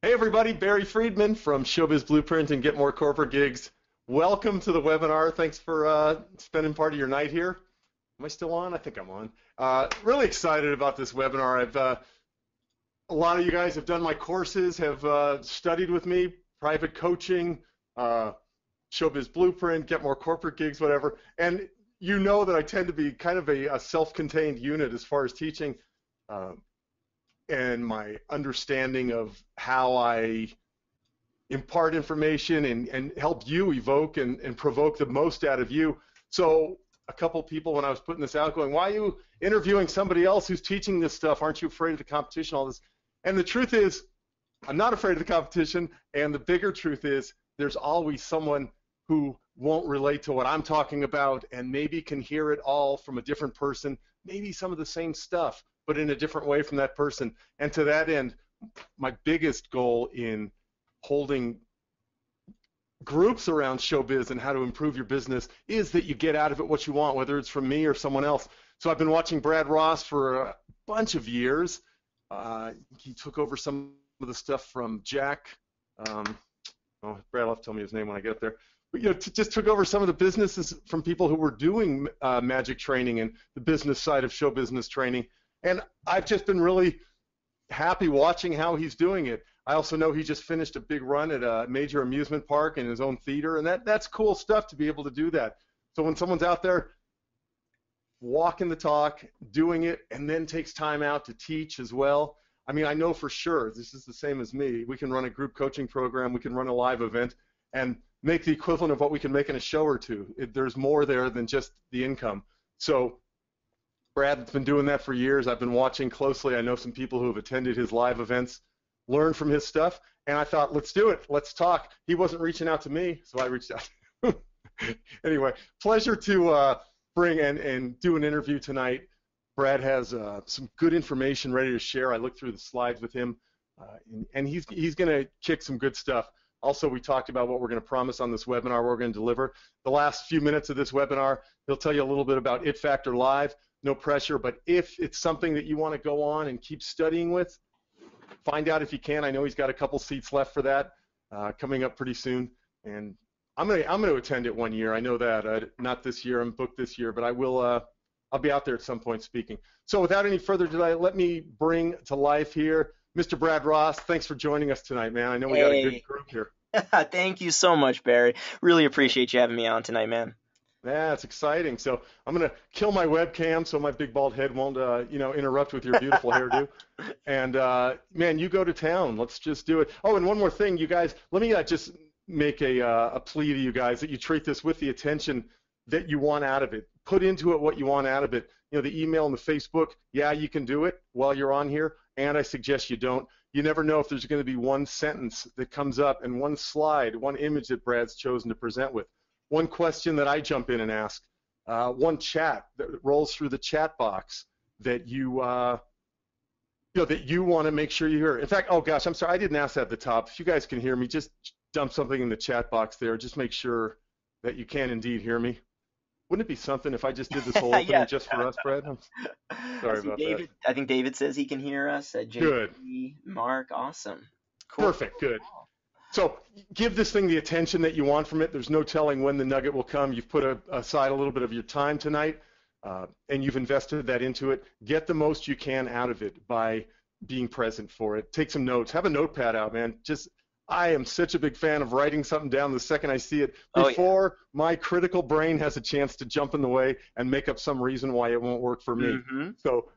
Hey everybody, Barry Freidman from Showbiz Blueprint and Get More Corporate Gigs. Welcome to the webinar. Thanks for spending part of your night here. Am I still on? I think I'm on. Really excited about this webinar. A lot of you guys have done my courses, have studied with me, private coaching, Showbiz Blueprint, Get More Corporate Gigs, whatever. And you know that I tend to be kind of a self-contained unit as far as teaching. And my understanding of how I impart information and help you evoke and provoke the most out of you. So a couple people, when I was putting this out, going, why are you interviewing somebody else who's teaching this stuff? Aren't you afraid of the competition, all this? And the truth is, I'm not afraid of the competition, and the bigger truth is there's always someone who won't relate to what I'm talking about and maybe can hear it all from a different person, maybe some of the same stuff, but in a different way from that person. And to that end, my biggest goal in holding groups around showbiz and how to improve your business is that you get out of it what you want, whether it's from me or someone else. So I've been watching Brad Ross for a bunch of years. He took over some of the stuff from Jack. Brad will have to tell me his name when I get up there. But, just took over some of the businesses from people who were doing magic training and the business side of show business training. And I've just been really happy watching how he's doing it. I also know he just finished a big run at a major amusement park in his own theater, and that's cool stuff to be able to do that. So when someone's out there walking the talk, doing it, and then takes time out to teach as well, I mean, I know for sure this is the same as me. We can run a group coaching program, we can run a live event, and make the equivalent of what we can make in a show or two. There's more there than just the income. So Brad's been doing that for years. I've been watching closely. I know some people who have attended his live events, learned from his stuff, and I thought, let's do it. Let's talk. He wasn't reaching out to me, so I reached out to him. Anyway, pleasure to bring and do an interview tonight. Brad has some good information ready to share. I looked through the slides with him, and he's going to kick some good stuff. Also, we talked about what we're going to promise on this webinar, what we're going to deliver. The last few minutes of this webinar, he'll tell you a little bit about It Factor Live. No pressure, but if it's something that you want to go on and keep studying with, find out if you can. I know he's got a couple seats left for that coming up pretty soon, and I'm gonna attend it one year. I know that. Not this year. I'm booked this year, but I will. I'll be out there at some point speaking. So without any further delay, let me bring to life here Mr. Brad Ross. Thanks for joining us tonight, man. I know we got a good group here. Thank you so much, Barry. Really appreciate you having me on tonight, man. Yeah, it's exciting. So I'm going to kill my webcam so my big bald head won't, interrupt with your beautiful hairdo. And, man, you go to town. Let's just do it. Oh, and one more thing, you guys. Let me just make a plea to you guys that you treat this with the attention that you want out of it. Put into it what you want out of it. You know, the email and the Facebook, yeah, you can do it while you're on here, and I suggest you don't. You never know if there's going to be one sentence that comes up and one slide, one image that Brad's chosen to present with. One question that I jump in and ask, one chat that rolls through the chat box that you that you want to make sure you hear. In fact, oh gosh, I'm sorry, I didn't ask that at the top. If you guys can hear me, just dump something in the chat box there. Just make sure that you can indeed hear me. Wouldn't it be something if I just did this whole opening Yeah. just for us, Brad? I'm sorry about David, that. I think David says he can hear us. Good. Mark, awesome. Cool. Perfect, good. So give this thing the attention that you want from it. There's no telling when the nugget will come. You've put aside a little bit of your time tonight, and you've invested that into it. Get the most you can out of it by being present for it. Take some notes. Have a notepad out, man. I am such a big fan of writing something down the second I see it before my critical brain has a chance to jump in the way and make up some reason why it won't work for me. Mm-hmm. So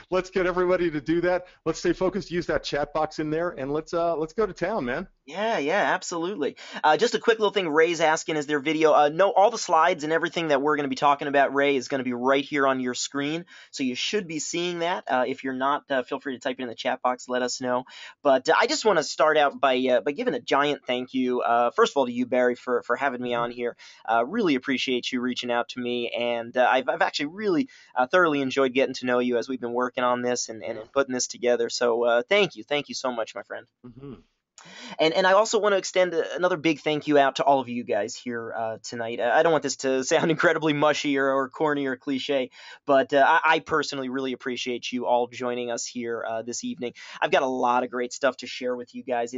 let's get everybody to do that. Let's stay focused. Use that chat box in there, and let's go to town, man. Yeah, absolutely. Just a quick little thing. Ray's asking, is there video? No, all the slides and everything that we're going to be talking about, Ray, is going to be right here on your screen. So you should be seeing that. If you're not, feel free to type it in the chat box. Let us know. But I just want to start out by giving a giant thank you, first of all, to you, Barry, for having me on here. Really appreciate you reaching out to me. And I've actually really thoroughly enjoyed getting to know you as we've been working on this and putting this together. So thank you so much, my friend. Mm-hmm. And I also want to extend another big thank you out to all of you guys here tonight. I don't want this to sound incredibly mushy or corny or cliche, but I personally really appreciate you all joining us here this evening. I've got a lot of great stuff to share with you guys.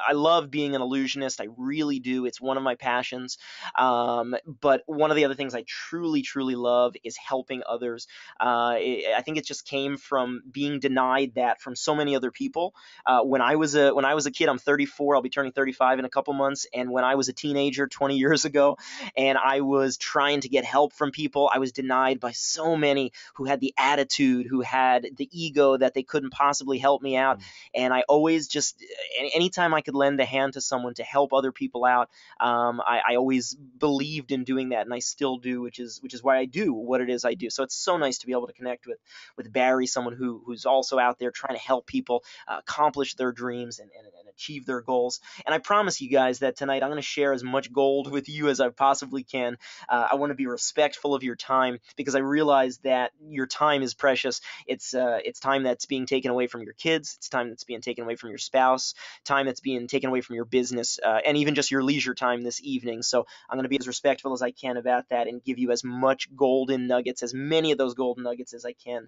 I love being an illusionist. I really do. It's one of my passions. But one of the other things I truly, truly love is helping others. I think it just came from being denied that from so many other people. When I was a kid, I'm 34. I'll be turning 35 in a couple months. And when I was a teenager 20 years ago, and I was trying to get help from people, I was denied by so many who had the attitude, who had the ego that they couldn't possibly help me out. And I always just, anytime I could lend a hand to someone to help other people out, I always believed in doing that, and I still do, which is why I do what it is I do. So it's so nice to be able to connect with Barry, someone who's also out there trying to help people accomplish their dreams and achieve their goals. And I promise you guys that tonight I'm going to share as much gold with you as I possibly can. I want to be respectful of your time because I realize that your time is precious. It's time that's being taken away from your kids. It's time that's being taken away from your spouse. Time that's being taken away from your business, and even just your leisure time this evening. So I'm going to be as respectful as I can about that and give you as much golden nuggets, as many of those golden nuggets as I can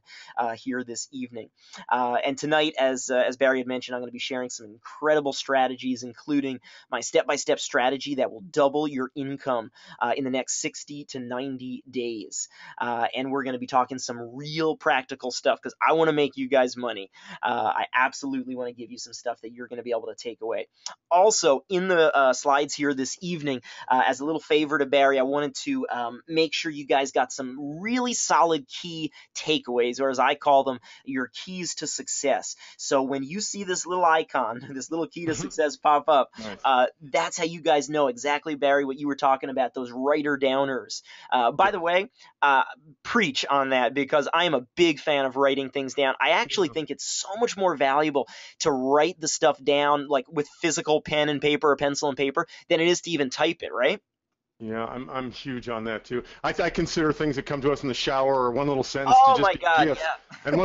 here this evening. And tonight, as Barry had mentioned, I'm going to be sharing some incredible strategies, including my step-by-step strategy that will double your income in the next 60 to 90 days. And we're going to be talking some real practical stuff because I want to make you guys money. I absolutely want to give you some stuff that you're going to be able to take away. Also, in the slides here this evening, as a little favor to Barry, I wanted to make sure you guys got some really solid key takeaways, or as I call them, your keys to success. So when you see this little icon, this little key to success pop up, nice. That's how you guys know exactly, Barry, what you were talking about, those writer-downers. By the way, preach on that because I am a big fan of writing things down. I actually think it's so much more valuable to write the stuff down like with physical pen and paper or pencil and paper than it is to even type it, right? Yeah, I'm huge on that too. I consider things that come to us in the shower or one little sentence to just my God, gifts. Yeah. And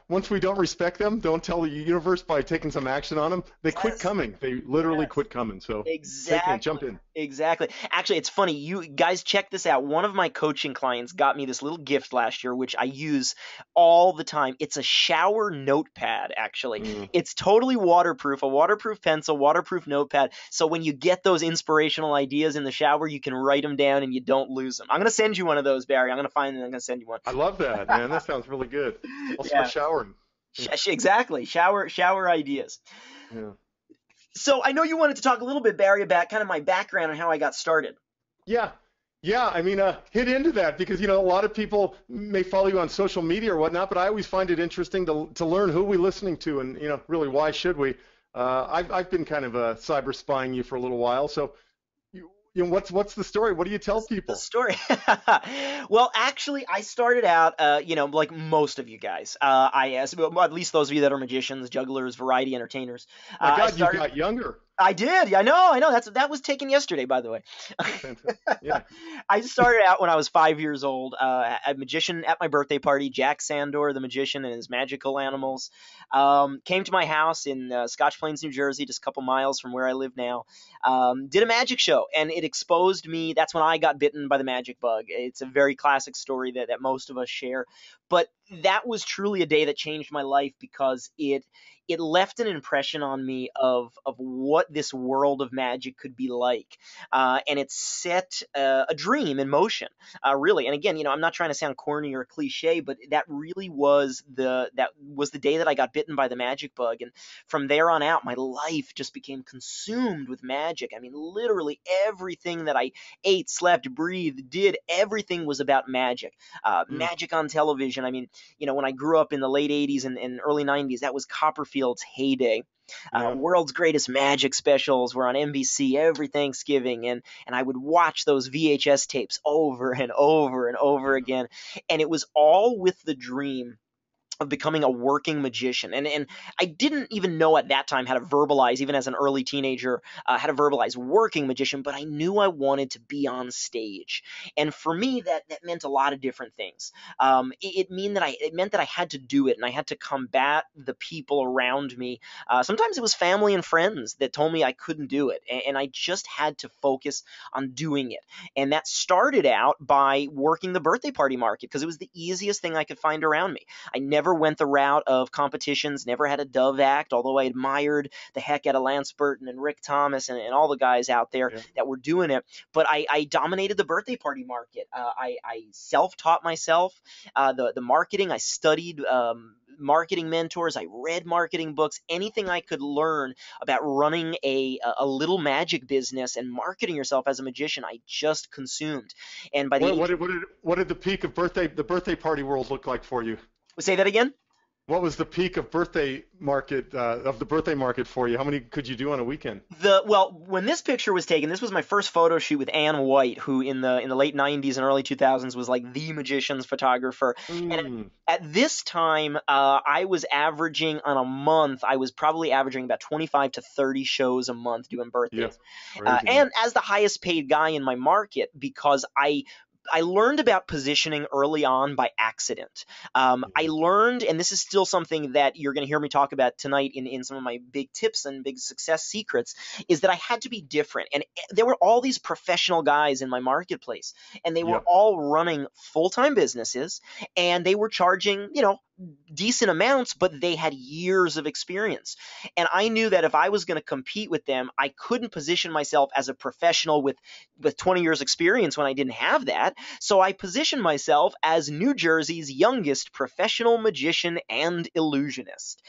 once we don't respect them, don't tell the universe by taking some action on them, they quit coming. They literally quit coming. So exactly. Jump in. Exactly. Actually, it's funny. You guys check this out. One of my coaching clients got me this little gift last year, which I use all the time. It's a shower notepad, actually. It's totally waterproof, a waterproof pencil, waterproof notepad. So when you get those inspirational ideas in the shower, you can write them down and you don't lose them. I'm going to send you one of those, Barry. I'm going to find them and I'm going to send you one. I love that, man. That sounds really good. I'll start showering. Exactly. Shower ideas. Yeah. So I know you wanted to talk a little bit, Barry, about kind of my background and how I got started. Yeah. I mean, hit into that because, a lot of people may follow you on social media or whatnot, but I always find it interesting to learn who we're listening to and, really why should we? I've been kind of cyber spying you for a little while. So, what's the story? What do you tell people? The story. Well, actually, I started out, like most of you guys. At least those of you that are magicians, jugglers, variety entertainers. My God, you got younger. I did. I know. That was taken yesterday, by the way. Yeah. I started out when I was 5 years old. A magician at my birthday party, Jack Sandor, the magician, and his magical animals, came to my house in Scotch Plains, New Jersey, just a couple miles from where I live now. Did a magic show, and it exposed me. That's when I got bitten by the magic bug. It's a very classic story that most of us share. But that was truly a day that changed my life because it left an impression on me of what this world of magic could be like, and it set a dream in motion, really. And again, I'm not trying to sound corny or cliche, but that really was the day that I got bitten by the magic bug, and from there on out, my life just became consumed with magic. I mean, literally everything that I ate, slept, breathed, did, everything was about magic. Magic on television. I mean, when I grew up in the late 80s and early 90s, that was Copperfield's heyday. World's Greatest Magic specials were on NBC every Thanksgiving, and I would watch those VHS tapes over and over and over again. And it was all with the dream of becoming a working magician. And I didn't even know at that time how to verbalize, even as an early teenager, how to verbalize working magician, but I knew I wanted to be on stage. And for me, that meant a lot of different things. It meant that I had to do it, and I had to combat the people around me. Sometimes it was family and friends that told me I couldn't do it, and I just had to focus on doing it. And that started out by working the birthday party market, because it was the easiest thing I could find around me. I never went the route of competitions, never had a Dove act, although I admired the heck out of Lance Burton and Rick Thomas and all the guys out there that were doing it. But I dominated the birthday party market. I self-taught myself the marketing. I studied marketing mentors. I read marketing books. Anything I could learn about running a little magic business and marketing yourself as a magician, I just consumed. And by the what did the peak of the birthday party world look like for you? Say that again? What was the peak of the birthday market for you? How many could you do on a weekend? Well, when this picture was taken, this was my first photo shoot with Ann White, who in the late 90s and early 2000s was like the magician's photographer. And at this time, I was averaging on a month, I was probably averaging about 25 to 30 shows a month doing birthdays. And as the highest paid guy in my market, because I learned about positioning early on by accident. I learned, and this is still something that you're going to hear me talk about tonight in some of my big tips and big success secrets, is that I had to be different. And there were all these professional guys in my marketplace, and they were all running full-time businesses, and they were charging, decent amounts, but they had years of experience. And I knew that if I was going to compete with them, I couldn't position myself as a professional with 20 years experience when I didn't have that. So I positioned myself as New Jersey's youngest professional magician and illusionist.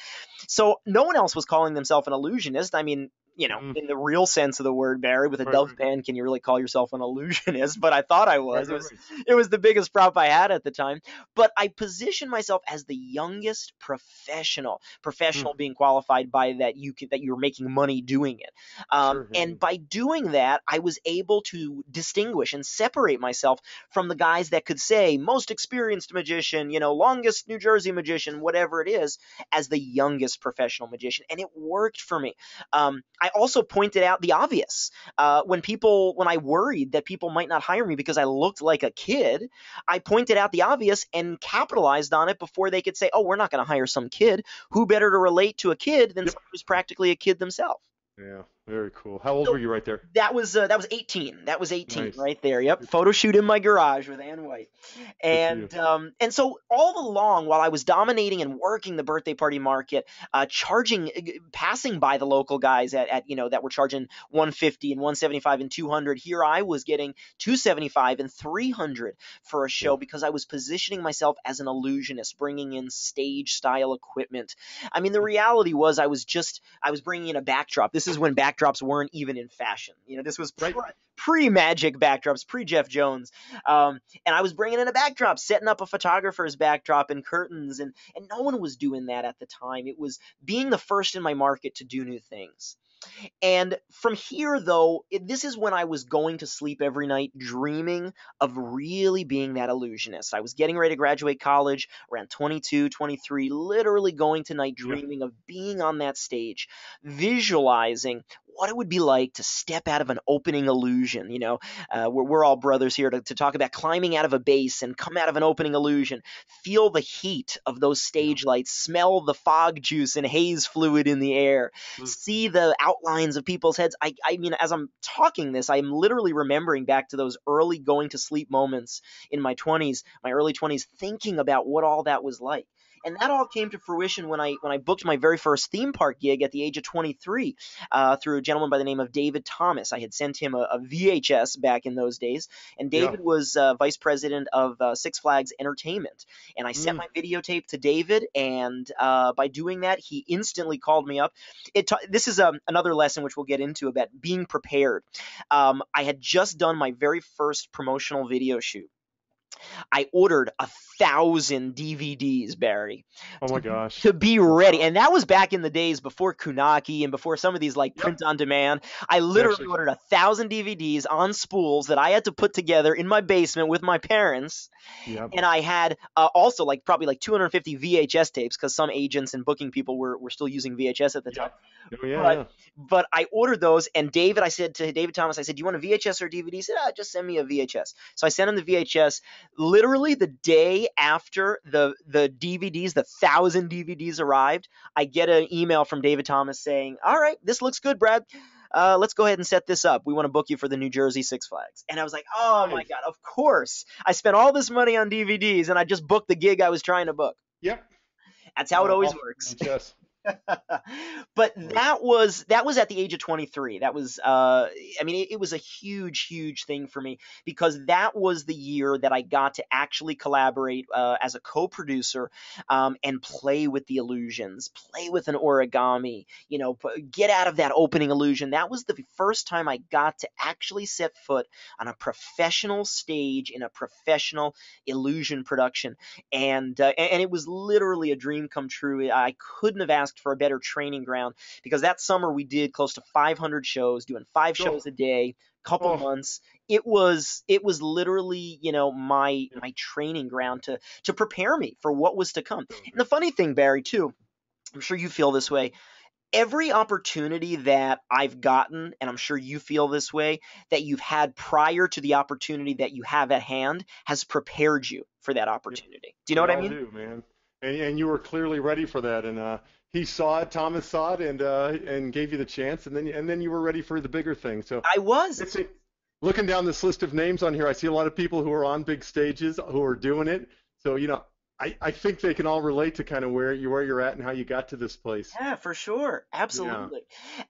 So no one else was calling themselves an illusionist. I mean, in the real sense of the word, Barry, with a dove pen, can you really call yourself an illusionist? But I thought I was. It was the biggest prop I had at the time. But I positioned myself as the youngest professional being qualified by that you're making money doing it. And by doing that, I was able to distinguish and separate myself from the guys that could say most experienced magician, longest New Jersey magician, whatever it is, as the youngest professional magician. And it worked for me. I also pointed out the obvious. When I worried that people might not hire me because I looked like a kid, I pointed out the obvious and capitalized on it before they could say, oh, we're not going to hire some kid. Who better to relate to a kid than someone who's practically a kid themselves? Yeah, very cool. How old were you right there? That was 18. That was 18 Nice. right there. Yep, photo shoot in my garage with Ann White. And so all along, while I was dominating and working the birthday party market, passing by the local guys at that were charging $150 and $175 and $200, here I was getting $275 and $300 for a show because I was positioning myself as an illusionist, bringing in stage style equipment. I mean, the reality was I was bringing in a backdrop. This is when backdrops weren't even in fashion. This was pre-Magic backdrops, pre-Jeff Jones. And I was bringing in a backdrop, setting up a photographer's backdrop and curtains, and no one was doing that at the time. It was being the first in my market to do new things. And from here, though, this is when I was going to sleep every night dreaming of really being that illusionist. I was getting ready to graduate college around 22, 23, literally going tonight dreaming of being on that stage, visualizing what it would be like to step out of an opening illusion. We're all brothers here to talk about climbing out of a base and come out of an opening illusion, feel the heat of those stage lights, smell the fog juice and haze fluid in the air, see the outlines of people's heads. I mean, as I'm talking this, I'm literally remembering back to those early going to sleep moments in my early 20s, thinking about what all that was like. And that all came to fruition when I booked my very first theme park gig at the age of 23 through a gentleman by the name of David Thomas. I had sent him a VHS back in those days, and David was vice president of Six Flags Entertainment. And I sent my videotape to David, and by doing that, he instantly called me up. This is another lesson which we'll get into about being prepared. I had just done my very first promotional video shoot. I ordered 1,000 DVDs, Barry, Oh my gosh. to be ready. Wow. And that was back in the days before Kunaki and before some of these like Yep. print on demand. I literally Actually, ordered 1,000 DVDs on spools that I had to put together in my basement with my parents. yep. And I had also like probably like 250 VHS tapes because some agents and booking people were still using VHS at the time. Yep. Oh yeah, But yeah. but I ordered those, and David, I said to David Thomas, I said, "Do you want a VHS or a DVD?" He said, "Just send me a VHS." So I sent him the VHS. Literally the day after the DVDs, the 1,000 DVDs arrived, I get an email from David Thomas saying, "All right, this looks good, Brad. Let's go ahead and set this up. We want to book you for the New Jersey Six Flags." And I was like, "Oh my Nice. God, of course! I spent all this money on DVDs, and I just booked the gig I was trying to book." Yep. That's how it always Off works. VHS. But that was at the age of 23. That was I mean it was a huge thing for me because that was the year that I got to actually collaborate as a co-producer and play with the illusions, play with an origami, get out of that opening illusion. That was the first time I got to actually set foot on a professional stage in a professional illusion production, and it was literally a dream come true. I couldn't have asked for a better training ground because that summer we did close to 500 shows, doing 5 shows a day, couple Oh, months. It was literally my training ground to prepare me for what was to come. And the funny thing, Barry, too, I'm sure you feel this way. Every opportunity that I've gotten, and I'm sure you feel this way, that you've had prior to the opportunity that you have at hand has prepared you for that yeah, opportunity. Do you know they what I all mean? do, man. And you were clearly ready for that, and he saw it, Thomas saw it, and gave you the chance, and then you were ready for the bigger thing. So I was. it's looking down this list of names on here. I see a lot of people who are on big stages who are doing it. So I think they can all relate to kind of where you're at and how you got to this place. Yeah, for sure. Yeah, Absolutely.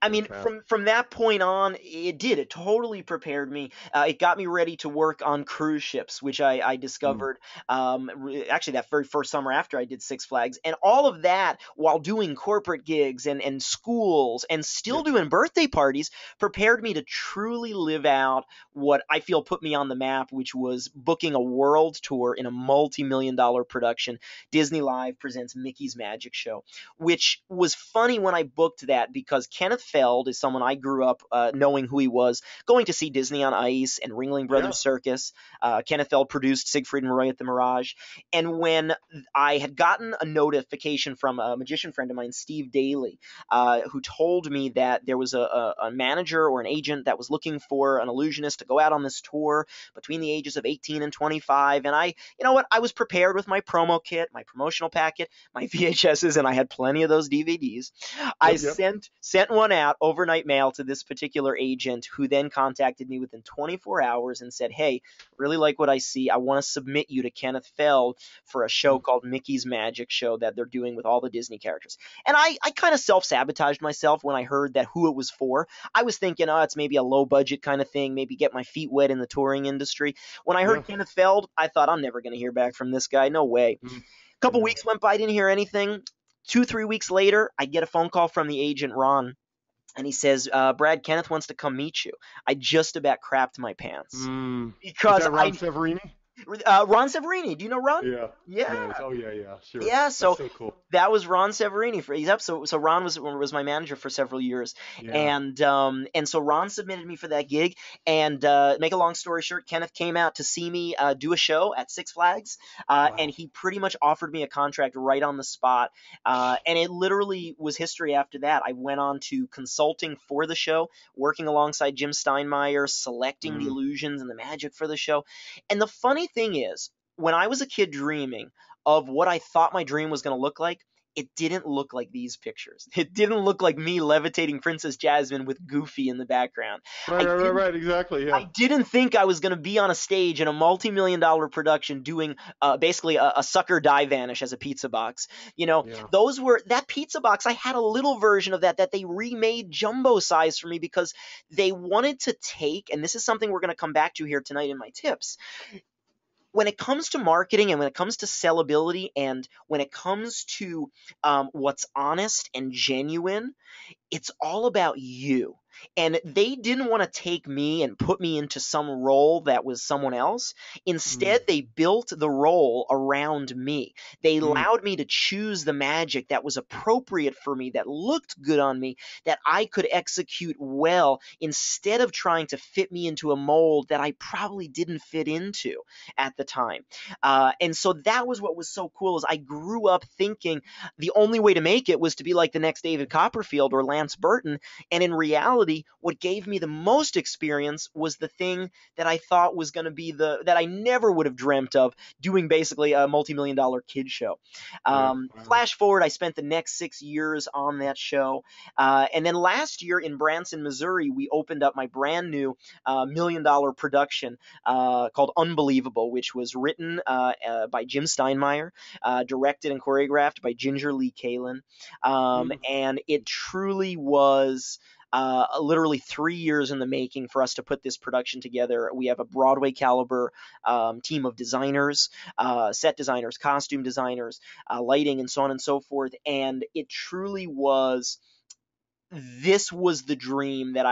I mean, fantastic. from that point on, it did. It totally prepared me. It got me ready to work on cruise ships, which I Mm. discovered actually that very first summer after I did Six Flags. And all of that while doing corporate gigs and schools and still Yep. doing birthday parties prepared me to truly live out what I feel put me on the map, which was booking a world tour in a multi-million-dollar production. Disney Live presents Mickey's Magic Show, which was funny when I booked that because Kenneth Feld is someone I grew up knowing who he was, going to see Disney on Ice and Ringling Yeah. Brothers Circus. Kenneth Feld produced Siegfried and Roy at the Mirage. And when I had gotten a notification from a magician friend of mine, Steve Daly, who told me that there was a manager or an agent that was looking for an illusionist to go out on this tour between the ages of 18 and 25. And you know what? I was prepared with my promo kit, my promotional packet, my VHSs, and I had plenty of those DVDs. I Yep. Yep. sent one out overnight mail to this particular agent who then contacted me within 24 hours and said, "Hey, really like what I see. I want to submit you to Kenneth Feld for a show Mm. called Mickey's Magic Show that they're doing with all the Disney characters." And I kind of self-sabotaged myself when I heard that who it was for. I was thinking, oh, it's maybe a low budget kind of thing, maybe get my feet wet in the touring industry. When I Yeah. heard Kenneth Feld, I thought, I'm never going to hear back from this guy. No way. Mm. A couple Yeah. weeks went by, didn't hear anything. 2, 3 weeks later, I get a phone call from the agent, Ron. And he says, Brad, Kenneth wants to come meet you. I just about crapped my pants Mm. Is because that Ron Severini? Ron Severini. Do you know Ron? Yeah. Yeah. Nice. Oh yeah, yeah, sure. Yeah, That's so so cool. that was Ron Severini for he's up. So Ron was my manager for several years, Yeah. and so Ron submitted me for that gig. And make a long story short, Kenneth came out to see me do a show at Six Flags, and Wow. he pretty much offered me a contract right on the spot. And it literally was history after that. I went on to consulting for the show, working alongside Jim Steinmeier, selecting the Mm. illusions and the magic for the show. And the funny thing is, when I was a kid dreaming of what I thought my dream was going to look like, it didn't look like these pictures. It didn't look like me levitating Princess Jasmine with Goofy in the background. Right, I right, right, didn't right. Exactly. I Yeah. didn't think I was going to be on a stage in a multi-million-dollar production doing basically a sucker die vanish as a pizza box. Yeah. That pizza box. I had a little version of that they remade jumbo size for me because they wanted to take, and this is something we're going to come back to here tonight in my tips. When it comes to marketing and when it comes to sellability and when it comes to what's honest and genuine, it's all about you. And they didn't want to take me and put me into some role that was someone else. Mm. Instead, they built the role around me. They Mm. allowed me to choose the magic that was appropriate for me, that looked good on me, that I could execute well, instead of trying to fit me into a mold that I probably didn't fit into at the time. And so that was what was so cool, is I grew up thinking the only way to make it was to be like the next David Copperfield or Lance Burton. And in reality, what gave me the most experience was the thing that I thought was going to be that I never would have dreamt of, doing basically a multi-million dollar kid show. Yeah. Wow. Flash forward, I spent the next 6 years on that show. And then last year in Branson, Missouri, we opened up my brand new $1 million production called Unbelievable, which was written by Jim Steinmeier, directed and choreographed by Ginger Lee Kalin. Mm. And it truly was literally 3 years in the making for us to put this production together. We have a Broadway caliber team of designers, set designers, costume designers, lighting, and so on and so forth. And it truly was, this was the dream that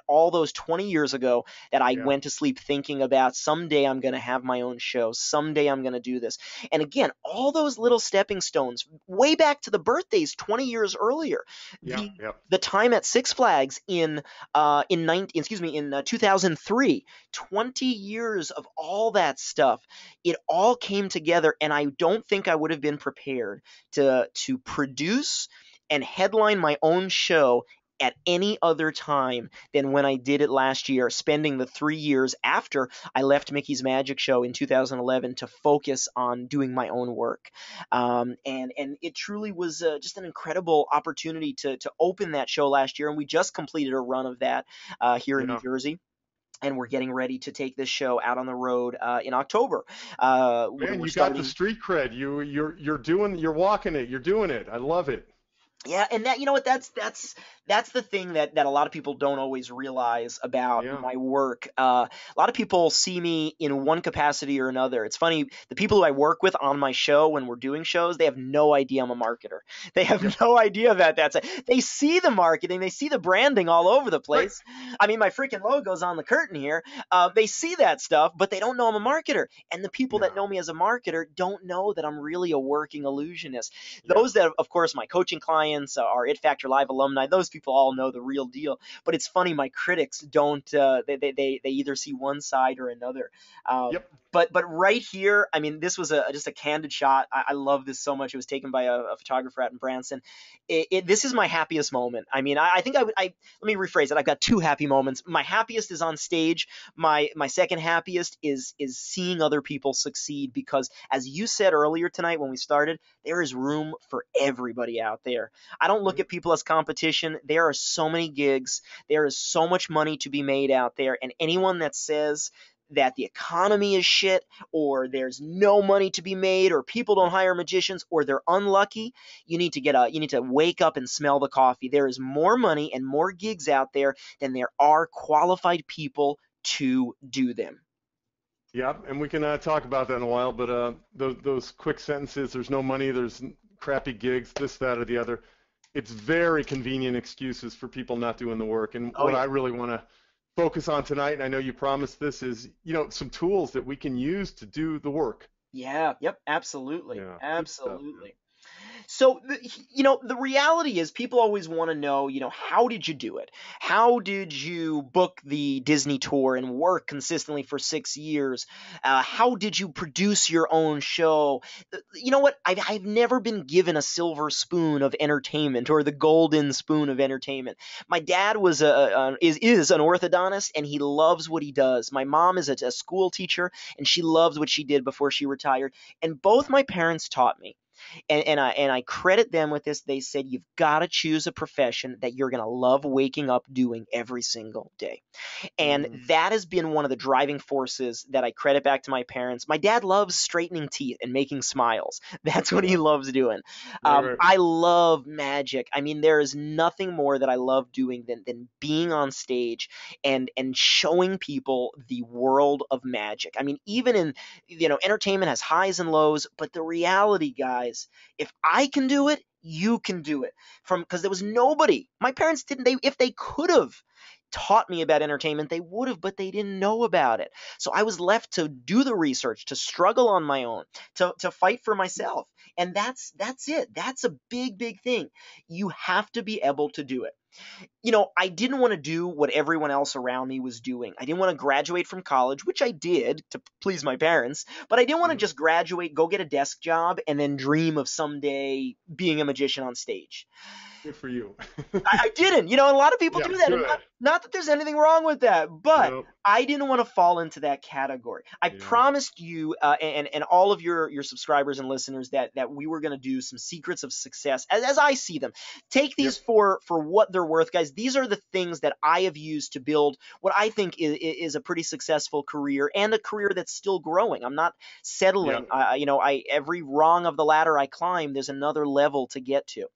all those 20 years ago that I Yeah. went to sleep thinking about. Someday I'm going to have my own show. Someday I'm going to do this. And again, all those little stepping stones, way back to the birthdays 20 years earlier, Yeah. the Yeah. the time at Six Flags in 2003, 20 years of all that stuff, it all came together, and I don't think I would have been prepared to produce and headline my own show at any other time than when I did it last year, spending the 3 years after I left Mickey's Magic Show in 2011 to focus on doing my own work. And it truly was just an incredible opportunity to open that show last year. And we just completed a run of that here in New Yeah. Jersey. And we're getting ready to take this show out on the road in October. When Man, we're you got the starting. street cred. You're walking it. You're doing it. I love it. Yeah, and that, you know what, that's the thing that a lot of people don't always realize about Yeah. my work. A lot of people see me in one capacity or another. It's funny, the people who I work with on my show when we're doing shows, they have no idea I'm a marketer. They Yep. have no idea that they see the marketing, they see the branding all over the Right. place. I mean, my freaking logo's on the curtain here. They see that stuff, but they don't know I'm a marketer. And the people that Yeah. know me as a marketer don't know that I'm really a working illusionist. Yeah. Those that, of course, my coaching clients, are It Factor Live alumni, those people all know the real deal. But it's funny, my critics don't. They either see one side or another. Um, Yep. but right here, I mean, this was just a candid shot. I love this so much. It was taken by a photographer out in Branson. This is my happiest moment. I mean, I think let me rephrase it. I've got two happy moments. My happiest is on stage. My second happiest is seeing other people succeed, because as you said earlier tonight when we started, there is room for everybody out there. I don't look Mm. at people as competition. There are so many gigs. There is so much money to be made out there. And anyone that says that the economy is shit, or there's no money to be made, or people don't hire magicians, or they're unlucky, you need to wake up and smell the coffee. There is more money and more gigs out there than there are qualified people to do them. Yeah, and we can talk about that in a while, but those quick sentences, there's no money, there's crappy gigs, this, that, or the other. It's very convenient excuses for people not doing the work. And Oh what yeah. I really want to focus on tonight, and I know you promised this, is, some tools that we can use to do the work. Yeah, yep, absolutely. Yeah, good stuff, man. Absolutely. So, the reality is people always want to know, how did you do it? How did you book the Disney tour and work consistently for 6 years? How did you produce your own show? You know what? I've never been given a silver spoon of entertainment, or the golden spoon of entertainment. My dad is an orthodontist, and he loves what he does. My mom is a school teacher, and she loves what she did before she retired. And both my parents taught me, and I credit them with this. They said, you've got to choose a profession that you're going to love waking up doing every single day. And Mm, that has been one of the driving forces that I credit back to my parents. My dad loves straightening teeth and making smiles. That's what he yeah, loves doing. right, right. I love magic. I mean, there is nothing more that I love doing than being on stage and showing people the world of magic. I mean, even in, entertainment has highs and lows, but the reality, guys, if I can do it, you can do it. Because there was nobody. My parents didn't. If they could have, taught me about entertainment, they would have, but they didn't know about it. So I was left to do the research, to struggle on my own, to fight for myself. And that's it. That's a big, big thing. You have to be able to do it. I didn't want to do what everyone else around me was doing. I didn't want to graduate from college, which I did to please my parents, but I didn't want to just graduate, go get a desk job, and then dream of someday being a magician on stage. Good for you. I didn't. A lot of people do that. Good. Not that there's anything wrong with that, but Nope. I didn't want to fall into that category. I promised you and all of your subscribers and listeners that we were going to do some secrets of success as I see them. Take these for what they're worth, guys. These are the things that I have used to build what I think is a pretty successful career, and a career that's still growing. I'm not settling. Every rung of the ladder I climb, there's another level to get to.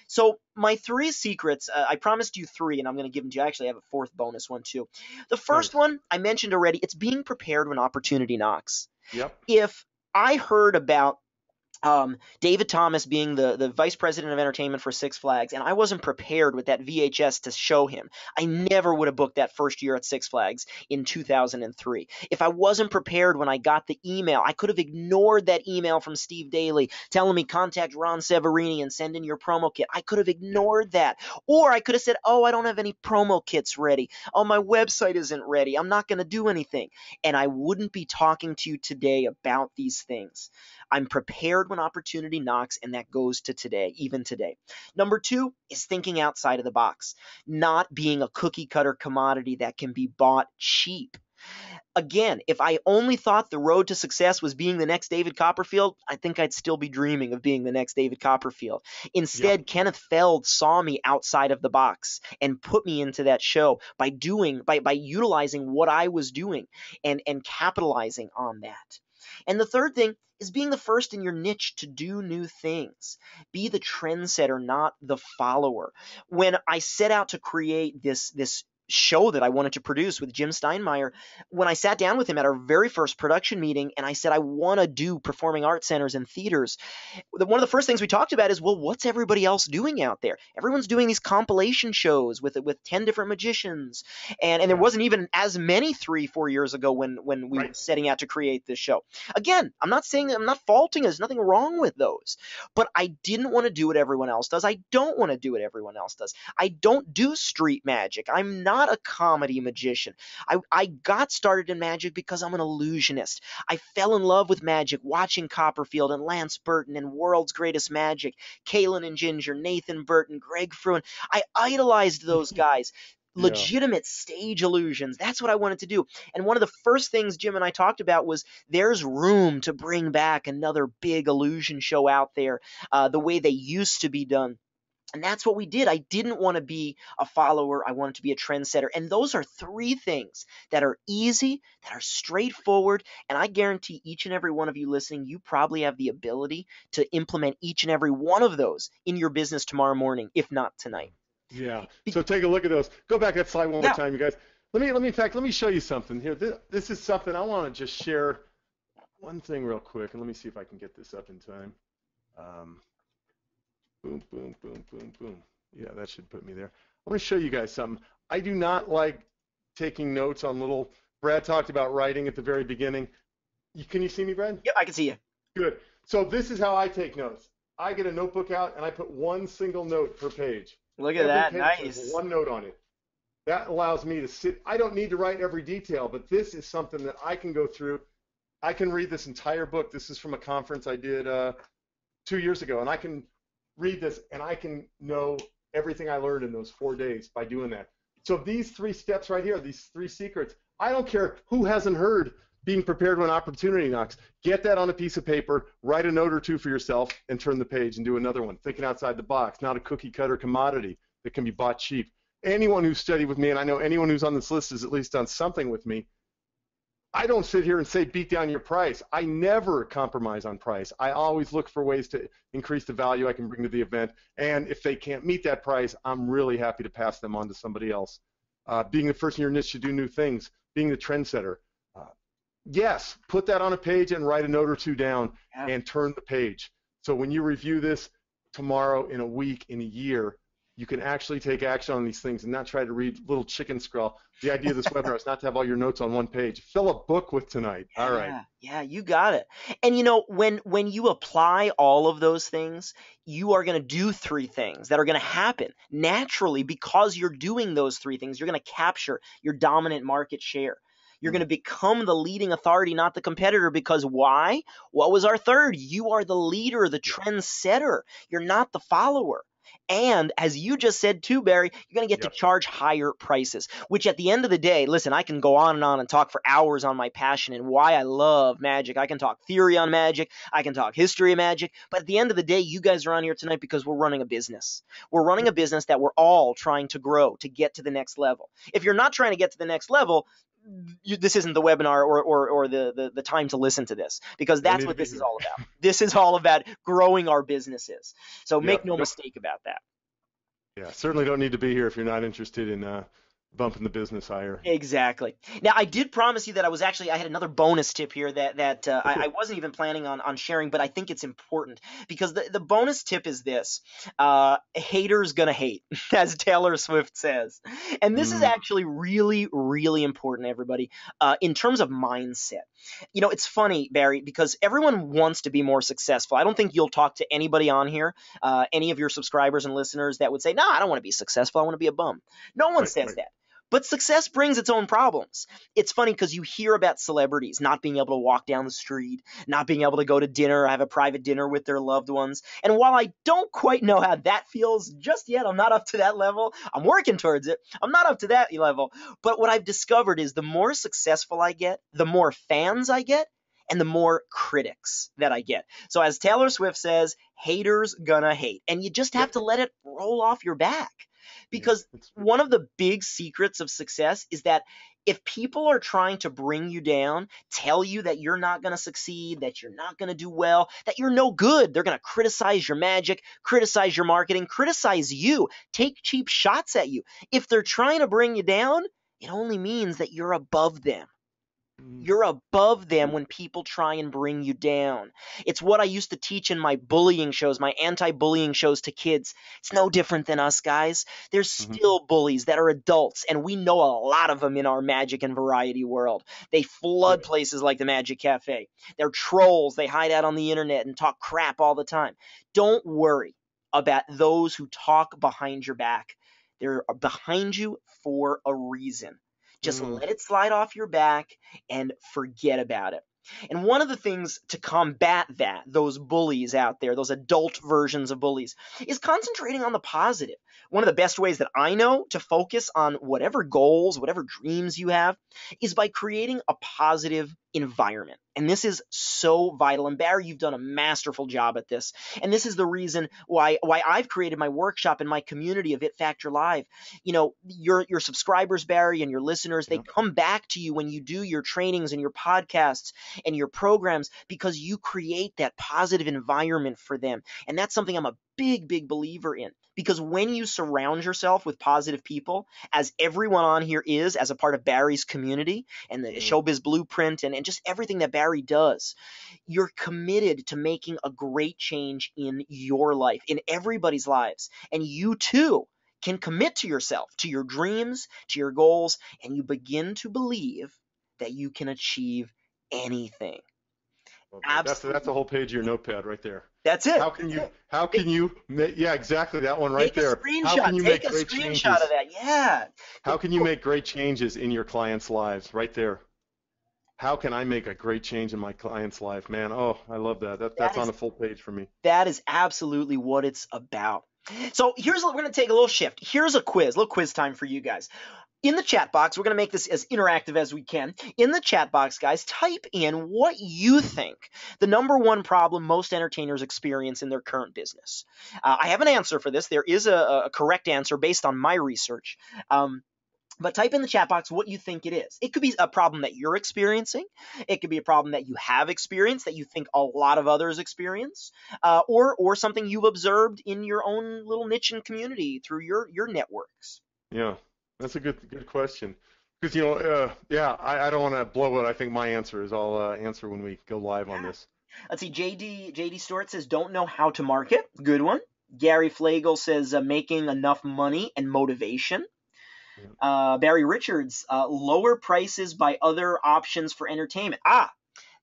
So my 3 secrets, I promised you 3, and I'm going to give them to you. Actually, I have a 4th bonus one too. The first one I mentioned already. It's being prepared when opportunity knocks. Yep. If I heard about David Thomas being the vice president of entertainment for Six Flags, and I wasn't prepared with that VHS to show him, I never would have booked that first year at Six Flags in 2003. If I wasn't prepared when I got the email, I could have ignored that email from Steve Daly telling me contact Ron Severini and send in your promo kit. I could have ignored that. Or I could have said, oh, I don't have any promo kits ready. Oh, my website isn't ready. I'm not going to do anything. And I wouldn't be talking to you today about these things. I'm prepared when opportunity knocks, and that goes to today, even today. Number 2 is thinking outside of the box, not being a cookie cutter commodity that can be bought cheap. Again, if I only thought the road to success was being the next David Copperfield, I think I'd still be dreaming of being the next David Copperfield. Instead, Kenneth Feld saw me outside of the box and put me into that show by utilizing what I was doing and capitalizing on that. And the third thing is being the first in your niche to do new things. Be the trendsetter, not the follower. When I set out to create this show that I wanted to produce with Jim Steinmeier, when I sat down with him at our very first production meeting and I said, I want to do performing arts centers and theaters, one of the first things we talked about is, well, what's everybody else doing out there? Everyone's doing these compilation shows with 10 different magicians. And there wasn't even as many 3-4 years ago when we were setting out to create this show. Again, I'm not faulting. There's nothing wrong with those. But I didn't want to do what everyone else does. I don't want to do what everyone else does. I don't do street magic. I'm not a comedy magician. I got started in magic because I'm an illusionist. I fell in love with magic watching Copperfield and Lance Burton and World's Greatest Magic, Kalen and Ginger, Nathan Burton, Greg Fruin. I idolized those guys. Legitimate stage illusions. That's what I wanted to do. And one of the first things Jim and I talked about was there's room to bring back another big illusion show out there the way they used to be done. And that's what we did. I didn't want to be a follower. I wanted to be a trendsetter. And those are 3 things that are easy, that are straightforward. And I guarantee each and every one of you listening, you probably have the ability to implement each and every one of those in your business tomorrow morning, if not tonight. Yeah. So take a look at those. Go back that slide one more time, you guys. Let me show you something here. This is something I want to just share one thing real quick. And let me see if I can get this up in time. Boom, boom, boom, boom, boom. Yeah, that should put me there. I want to show you guys something. I do not like taking notes on little. Brad talked about writing at the very beginning. Can you see me, Brad? Yep, I can see you. Good. So this is how I take notes. I get a notebook out and I put one single note per page. Look at that. Nice. One note on it. That allows me to sit. I don't need to write every detail, but this is something that I can go through. I can read this entire book. This is from a conference I did 2 years ago, and I can read this and I can know everything I learned in those 4 days by doing that. So these 3 steps right here, these 3 secrets, I don't care who hasn't heard being prepared when opportunity knocks. Get that on a piece of paper, write a note or 2 for yourself, and turn the page and do another one. Thinking outside the box, not a cookie cutter commodity that can be bought cheap. Anyone who's studied with me, and I know anyone who's on this list has at least done something with me, I don't sit here and say beat down your price. I never compromise on price. I always look for ways to increase the value I can bring to the event. And if they can't meet that price, I'm really happy to pass them on to somebody else. Being the first in your niche to do new things, being the trendsetter. Yes, put that on a page and write a note or 2 down and turn the page. So when you review this tomorrow, in a week, in a year, you can actually take action on these things and not try to read little chicken scrawl. The idea of this webinar is not to have all your notes on one page. Fill a book with tonight. All right. Yeah, you got it. And when you apply all of those things, you are going to do three things that are going to happen naturally because you're doing those three things. You're going to capture your dominant market share. You're going to become the leading authority, not the competitor, because why? What was our third? You are the leader, the trendsetter. You're not the follower. And as you just said too, Barry, you're going to get to charge higher prices, which at the end of the day, listen, I can go on and talk for hours on my passion and why I love magic. I can talk theory on magic. I can talk history of magic. But at the end of the day, you guys are on here tonight because we're running a business. We're running a business that we're all trying to grow to get to the next level. If you're not trying to get to the next level, this isn't the webinar or the time to listen to this, because that's what this is all about. This is all about growing our businesses. So make no mistake about that. Yeah, certainly don't need to be here if you're not interested in bumping the business higher. Exactly. Now, I did promise you that I had another bonus tip here that I wasn't even planning on sharing, but I think it's important because the bonus tip is this. Haters gonna hate, as Taylor Swift says. And this is actually really, really important, everybody, in terms of mindset. It's funny, Barry, because everyone wants to be more successful. I don't think you'll talk to anybody on here, any of your subscribers and listeners that would say, no, I don't want to be successful. I want to be a bum. No one says that. But success brings its own problems. It's funny because you hear about celebrities not being able to walk down the street, not being able to go to dinner, have a private dinner with their loved ones. And while I don't quite know how that feels just yet, I'm not up to that level. I'm working towards it. I'm not up to that level. But what I've discovered is the more successful I get, the more fans I get, and the more critics that I get. So as Taylor Swift says, haters gonna hate. And you just have to let it roll off your back. Because one of the big secrets of success is that if people are trying to bring you down, tell you that you're not going to succeed, that you're not going to do well, that you're no good, they're going to criticize your magic, criticize your marketing, criticize you, take cheap shots at you. If they're trying to bring you down, it only means that you're above them. You're above them when people try and bring you down. It's what I used to teach in my bullying shows, my anti-bullying shows to kids. It's no different than us, guys. There's still bullies that are adults, and we know a lot of them in our magic and variety world. They flood places like the Magic Cafe. They're trolls. They hide out on the internet and talk crap all the time. Don't worry about those who talk behind your back. They're behind you for a reason. Just let it slide off your back and forget about it. And one of the things to combat those bullies out there, those adult versions of bullies, is concentrating on the positive. One of the best ways that I know to focus on whatever goals, whatever dreams you have, is by creating a positive environment. And this is so vital. And Barry, you've done a masterful job at this. And this is the reason why I've created my workshop and my community of It Factor Live. Your subscribers, Barry, and your listeners, they come back to you when you do your trainings and your podcasts and your programs because you create that positive environment for them. And that's something I'm a big, big believer in. Because when you surround yourself with positive people, as everyone on here is, as a part of Barry's community and the Showbiz Blueprint and just everything that Barry does, you're committed to making a great change in your life, in everybody's lives. And you too can commit to yourself, to your dreams, to your goals, and you begin to believe that you can achieve anything. That's the whole page of your notepad right there. That's it. How can you yeah, exactly, that one right there. How can you make great changes? Take a screenshot of that. Yeah. How can you make great changes in your clients' lives? Right there. How can I make a great change in my client's life? Man, oh, I love that. That's on a full page for me. That is absolutely what it's about. So we're going to take a little shift. Here's a little quiz time for you guys. In the chat box, we're going to make this as interactive as we can. In the chat box, guys, type in what you think the number one problem most entertainers experience in their current business. I have an answer for this. There is a correct answer based on my research. But type in the chat box what you think it is. It could be a problem that you're experiencing. It could be a problem that you have experienced that you think a lot of others experience, or something you've observed in your own little niche and community through your networks. Yeah. That's a good question. Because, I don't want to blow what I think my answer is. I'll answer when we go live on this. Let's see. JD Stewart says, don't know how to market. Good one. Gary Flagel says making enough money and motivation. Barry Richards, lower prices by other options for entertainment.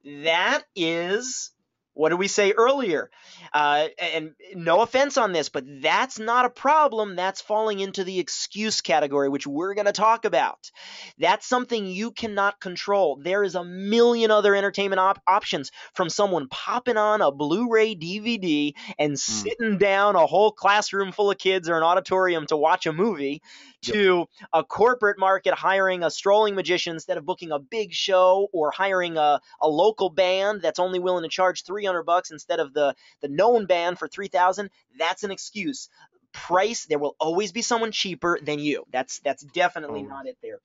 That is, what did we say earlier? And no offense on this, but that's not a problem. That's falling into the excuse category, which we're going to talk about. That's something you cannot control. There is a million other entertainment options, from someone popping on a Blu-ray DVD and sitting down a whole classroom full of kids or an auditorium to watch a movie, to a corporate market hiring a strolling magician instead of booking a big show, or hiring a local band that's only willing to charge $300 instead of the known band for $3,000. That's an excuse. Price, there will always be someone cheaper than you. That's definitely not it there.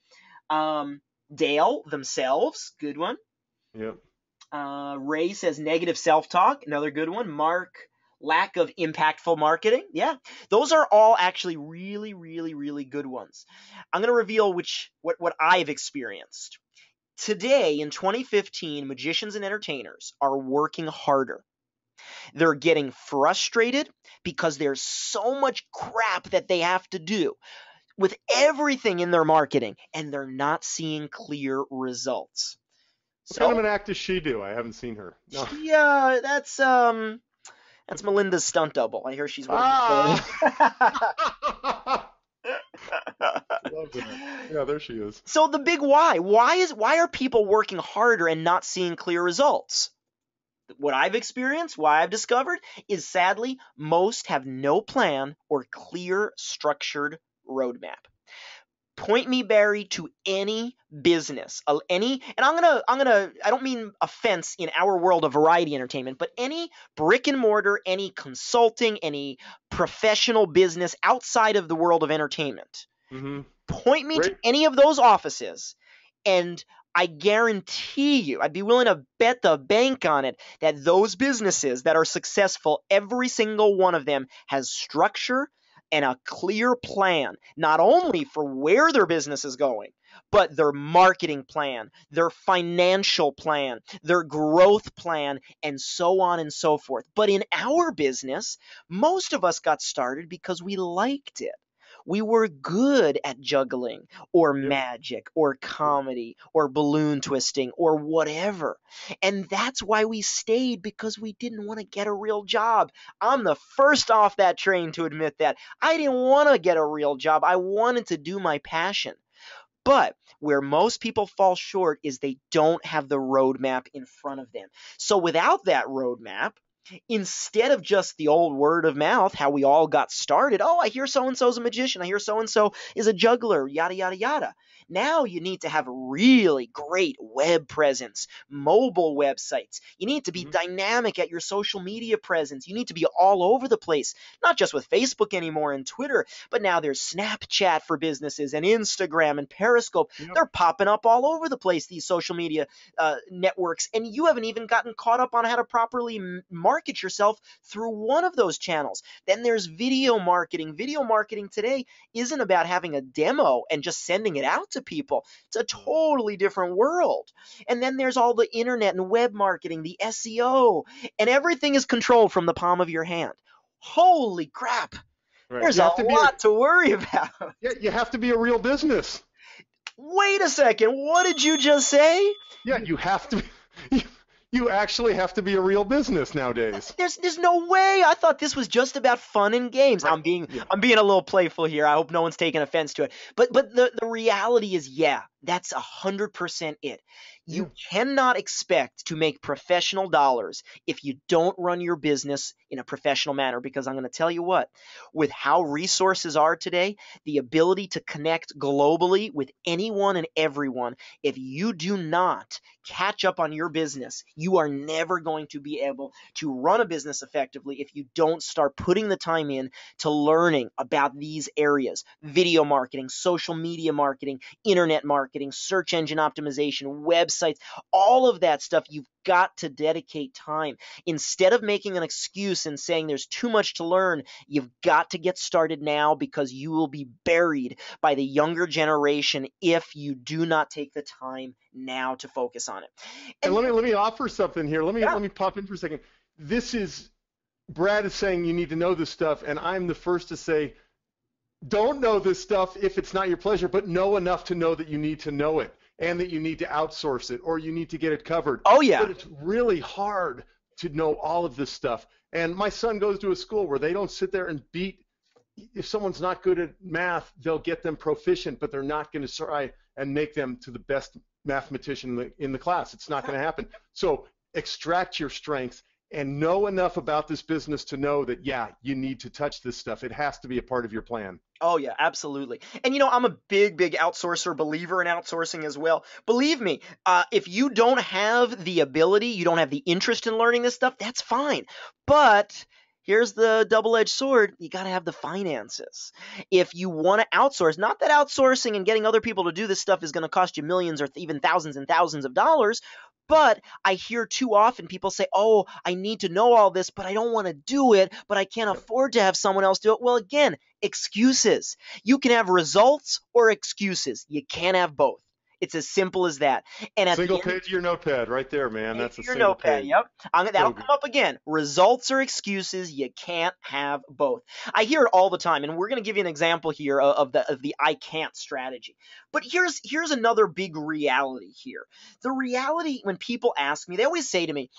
Dale, themselves, good one. Yep. Ray says negative self-talk, another good one. Mark, lack of impactful marketing. Yeah, those are all actually really, really, really good ones. I'm going to reveal what I've experienced. Today, in 2015, magicians and entertainers are working harder. They're getting frustrated because there's so much crap that they have to do with everything in their marketing, and they're not seeing clear results. What kind of an act does she do? I haven't seen her. No. Yeah, that's Melinda's stunt double. I hear she's working Love that. Yeah, there she is. So the big why. Why are people working harder and not seeing clear results? What I've experienced, why I've discovered, is sadly most have no plan or clear structured roadmap. Point me, Barry, to any business, and I don't mean offense in our world of variety entertainment, but any brick and mortar, any consulting, any professional business outside of the world of entertainment. Point me to any of those offices, and I guarantee you, I'd be willing to bet the bank on it, that those businesses that are successful, every single one of them has structure and a clear plan, not only for where their business is going, but their marketing plan, their financial plan, their growth plan, and so on and so forth. But in our business, most of us got started because we liked it. We were good at juggling or magic or comedy or balloon twisting or whatever. And that's why we stayed, because we didn't want to get a real job. I'm the first off that train to admit that. I didn't want to get a real job. I wanted to do my passion. But where most people fall short is they don't have the roadmap in front of them. So without that roadmap, instead of just the old word of mouth, how we all got started, oh, I hear so-and-so's a magician, I hear so-and-so is a juggler, yada, yada, yada. Now you need to have really great web presence, mobile websites. You need to be dynamic at your social media presence. You need to be all over the place, not just with Facebook anymore and Twitter, but now there's Snapchat for businesses and Instagram and Periscope. They're popping up all over the place, these social media networks, and you haven't even gotten caught up on how to properly market yourself through one of those channels. Then there's video marketing. Video marketing today isn't about having a demo and just sending it out to people. It's a totally different world. And then there's all the internet and web marketing, the SEO, and everything is controlled from the palm of your hand. Holy crap. There's a lot to worry about. Yeah, you have to be a real business. Wait a second. What did you just say? Yeah, you have to be. You actually have to be a real business nowadays. There's no way. I thought this was just about fun and games. Right. I'm being a little playful here. I hope no one's taking offense to it. But the reality is, that's 100% it. You cannot expect to make professional dollars if you don't run your business in a professional manner, because I'm going to tell you what, with how resources are today, the ability to connect globally with anyone and everyone, if you do not catch up on your business, you are never going to be able to run a business effectively if you don't start putting the time in to learning about these areas: video marketing, social media marketing, internet marketing, search engine optimization, websites, all of that stuff. You've got to dedicate time. Instead of making an excuse and saying there's too much to learn, you've got to get started now, because you will be buried by the younger generation if you do not take the time now to focus on it. And let me offer something here. Let me pop in for a second. This is Brad is saying you need to know this stuff, and I'm the first to say, don't know this stuff if it's not your pleasure, but know enough to know that you need to know it and that you need to outsource it or you need to get it covered. Oh yeah. But it's really hard to know all of this stuff. And my son goes to a school where they don't sit there and beat. If someone's not good at math, they'll get them proficient, but they're not going to try and make them to the best mathematician in the class. It's not going to happen. So extract your strengths and know enough about this business to know that, yeah, you need to touch this stuff. It has to be a part of your plan. Oh yeah, absolutely. And I'm a big outsourcer, believer in outsourcing as well. Believe me, if you don't have the ability, you don't have the interest in learning this stuff, that's fine. But here's the double-edged sword. You got to have the finances. If you want to outsource, not that outsourcing and getting other people to do this stuff is going to cost you millions or even thousands and thousands of dollars, but I hear too often people say, oh, I need to know all this, but I don't want to do it, but I can't afford to have someone else do it. Well, again, excuses. You can have results or excuses. You can't have both. It's as simple as that. And at Single page of your notepad right there, man. That's a your single notepad, page. yep. That'll come up again. Results or excuses, you can't have both. I hear it all the time, and we're going to give you an example here of the I can't strategy. But here's another big reality here. The reality when people ask me, they always say to me,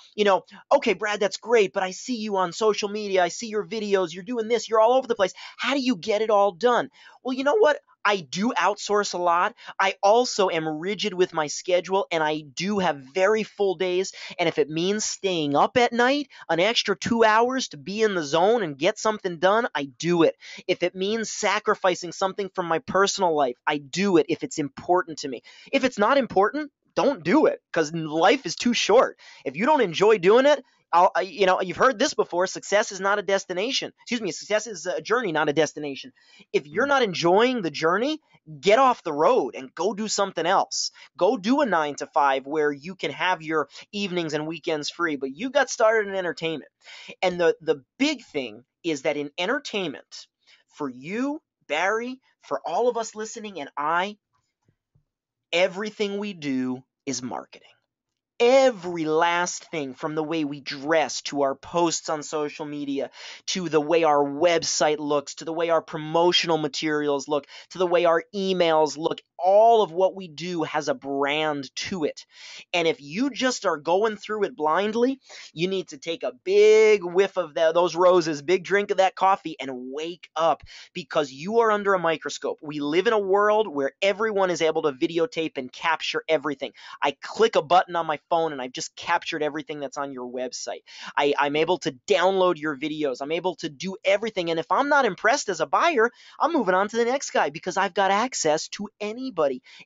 okay, Brad, that's great, but I see you on social media, I see your videos, you're doing this, you're all over the place. How do you get it all done? Well, you know what? I do outsource a lot. I also am rigid with my schedule, and I do have very full days. And if it means staying up at night an extra 2 hours to be in the zone and get something done, I do it. If it means sacrificing something from my personal life, I do it if it's important to me. If it's not important, don't do it, because life is too short. If you don't enjoy doing it, you've heard this before. Success is not a destination. Excuse me. Success is a journey, not a destination. If you're not enjoying the journey, get off the road and go do something else. Go do a 9 to 5 where you can have your evenings and weekends free. But you got started in entertainment. And the big thing is that in entertainment, for you, Barry, for all of us listening, and everything we do is marketing. Every last thing, from the way we dress to our posts on social media, to the way our website looks, to the way our promotional materials look, to the way our emails look, all of what we do has a brand to it. And if you just are going through it blindly, you need to take a big whiff of those roses, big drink of that coffee, and wake up, because you are under a microscope. We live in a world where everyone is able to videotape and capture everything. I click a button on my phone and I've just captured everything that's on your website. I'm able to download your videos. I'm able to do everything. And if I'm not impressed as a buyer, I'm moving on to the next guy, because I've got access to anybody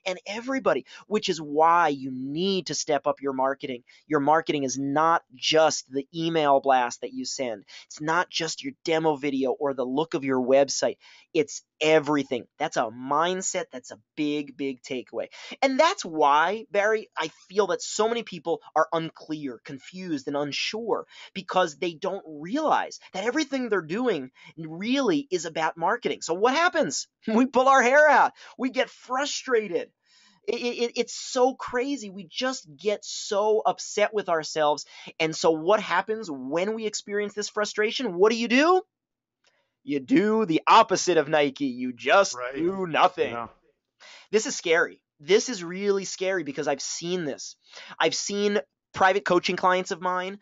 and everybody, which is why you need to step up your marketing. Your marketing is not just the email blast that you send. It's not just your demo video or the look of your website. It's everything. That's a mindset. That's a big, big takeaway. And that's why, Barry, I feel that so many people are unclear, confused, and unsure, because they don't realize that everything they're doing really is about marketing. So what happens? We pull our hair out. We get frustrated. It's so crazy. We just get so upset with ourselves. And so what happens when we experience this frustration? What do? You do the opposite of Nike. You just do nothing. Yeah. This is scary. This is really scary, because I've seen this. I've seen private coaching clients of mine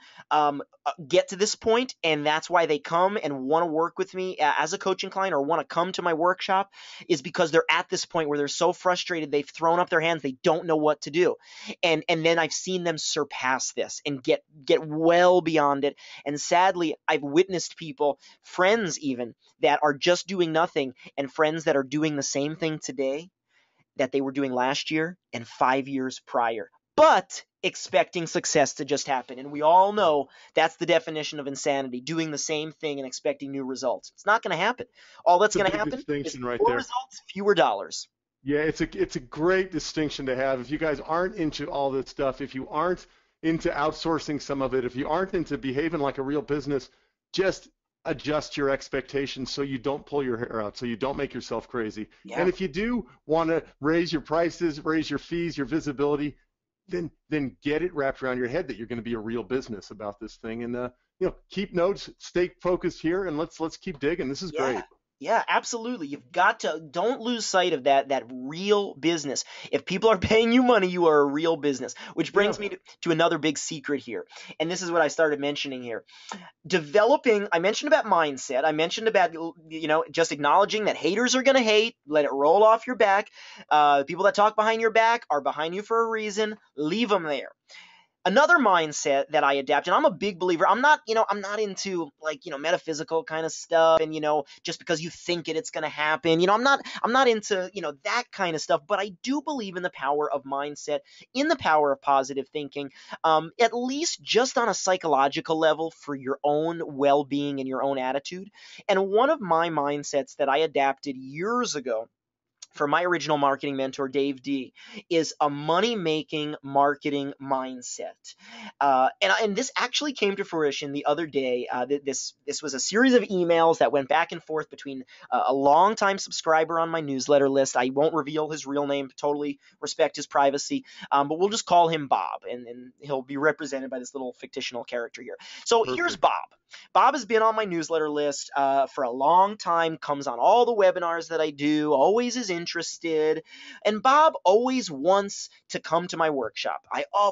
get to this point, and that's why they come and want to work with me as a coaching client, or want to come to my workshop, is because they're at this point where they're so frustrated, they've thrown up their hands, they don't know what to do. And then I've seen them surpass this and get well beyond it. And sadly, I've witnessed people, friends even, that are just doing nothing, and friends that are doing the same thing today that they were doing last year and 5 years prior, but expecting success to just happen. And we all know that's the definition of insanity, doing the same thing and expecting new results. It's not going to happen. All that's going to happen is more results, fewer dollars. Yeah, it's a great distinction to have. If you guys aren't into all this stuff, if you aren't into outsourcing some of it, if you aren't into behaving like a real business, just adjust your expectations so you don't pull your hair out, so you don't make yourself crazy. Yeah. And if you do want to raise your prices, raise your fees, your visibility, then get it wrapped around your head that you're going to be a real business about this thing, and keep notes, stay focused here, and let's keep digging. This is Yeah. great. Yeah, absolutely. You've got to don't lose sight of that real business. If people are paying you money, you are a real business. Which Yeah. brings me to another big secret here. And this is what I started mentioning here. I mentioned about mindset. I mentioned about, just acknowledging that haters are going to hate. Let it roll off your back. People that talk behind your back are behind you for a reason. Leave them there. Another mindset that I adapt, and I'm a big believer. I'm not into metaphysical kind of stuff, and just because you think it's going to happen. I'm not into that kind of stuff. But I do believe in the power of mindset, in the power of positive thinking, at least just on a psychological level for your own well-being and your own attitude. And one of my mindsets that I adapted years ago for my original marketing mentor, Dave D, is a money-making marketing mindset. And this actually came to fruition the other day. This was a series of emails that went back and forth between a longtime subscriber on my newsletter list. I won't reveal his real name, totally respect his privacy, but we'll just call him Bob, and he'll be represented by this little fictional character here. So here's Perfect. Bob. Bob has been on my newsletter list for a long time, comes on all the webinars that I do, always is interested. And Bob always wants to come to my workshop.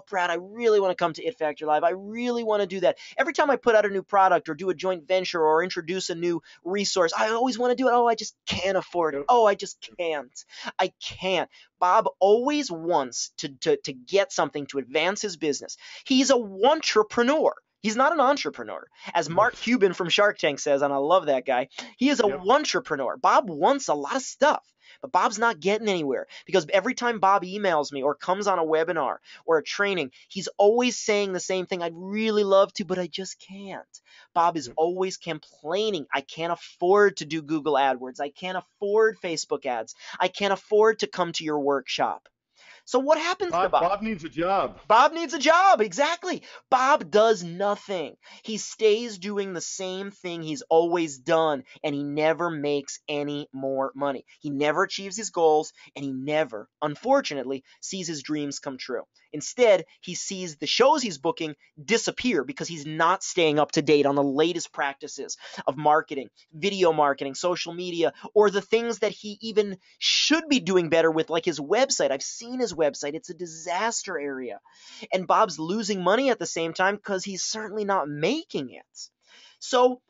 Brad, I really want to come to It Factor Live. I really want to do that. Every time I put out a new product or do a joint venture or introduce a new resource, I always want to do it. Oh, I just can't afford it. Yep. Oh, I just can't. I can't. Bob always wants to get something to advance his business. He's a wantrepreneur. He's not an entrepreneur. As Mark Cuban from Shark Tank says, and I love that guy, he is a wantrepreneur. Bob wants a lot of stuff, but Bob's not getting anywhere because every time Bob emails me or comes on a webinar or a training, he's always saying the same thing. I'd really love to, but I just can't. Bob is always complaining. I can't afford to do Google AdWords. I can't afford Facebook ads. I can't afford to come to your workshop. So what happens to Bob? Bob needs a job. Bob needs a job, exactly. Bob does nothing. He stays doing the same thing he's always done, and he never makes any more money. He never achieves his goals, and he never, unfortunately, sees his dreams come true. Instead, he sees the shows he's booking disappear because he's not staying up to date on the latest practices of marketing, video marketing, social media, or the things that he even should be doing better with, like his website. I've seen his website. It's a disaster area. And Bob's losing money at the same time because he's certainly not making it. So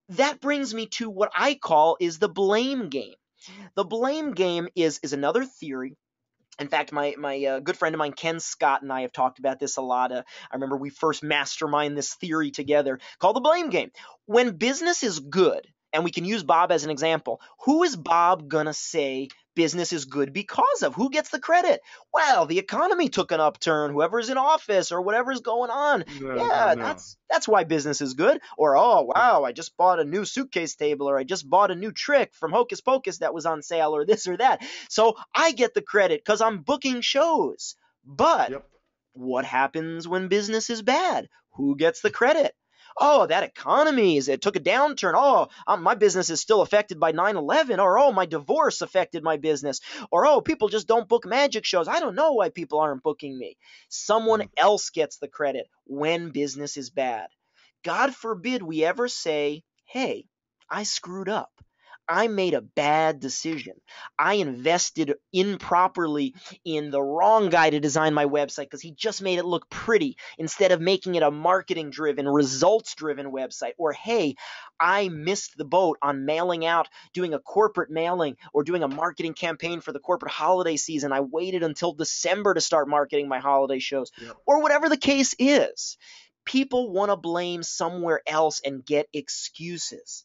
that brings me to what I call is the blame game. The blame game is another theory. In fact, my good friend of mine, Ken Scott, and I have talked about this a lot. I remember we first masterminded this theory together called the blame game. When business is good, and we can use Bob as an example, who is Bob going to say business is good because of? Who gets the credit? Well, the economy took an upturn, whoever's in office or whatever's going on. No. That's why business is good. Or, oh, wow, I just bought a new suitcase table, or I just bought a new trick from Hocus Pocus that was on sale, or this or that. So I get the credit because I'm booking shows. But what happens when business is bad? Who gets the credit? Oh, that economy, it took a downturn. Oh, my business is still affected by 9/11. Or, oh, my divorce affected my business. Or, oh, people just don't book magic shows. I don't know why people aren't booking me. Someone else gets the credit when business is bad. God forbid we ever say, hey, I screwed up. I made a bad decision. I invested improperly in the wrong guy to design my website because he just made it look pretty instead of making it a marketing-driven, results-driven website. Or, hey, I missed the boat on mailing out, doing a corporate mailing or doing a marketing campaign for the corporate holiday season. I waited until December to start marketing my holiday shows. Or whatever the case is. People want to blame somewhere else and get excuses.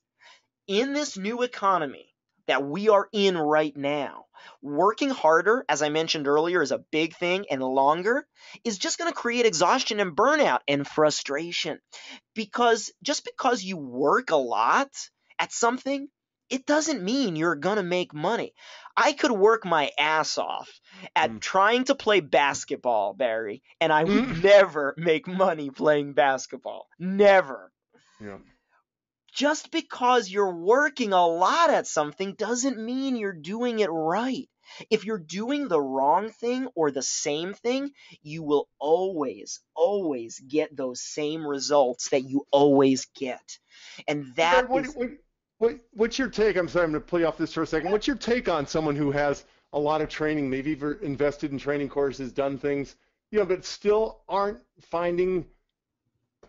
In this new economy that we are in right now, working harder, as I mentioned earlier, is a big thing, and longer is just going to create exhaustion and burnout and frustration. Because just because you work a lot at something, it doesn't mean you're going to make money. I could work my ass off at trying to play basketball, Barry, and I would never make money playing basketball. Never. Yeah. Just because you're working a lot at something doesn't mean you're doing it right. If you're doing the wrong thing or the same thing, you will always, always get those same results that you always get. And So that Barry, is, what's your take? I'm sorry, I'm going to play off this for a second. What's your take on someone who has a lot of training, maybe even invested in training courses, done things, but still aren't finding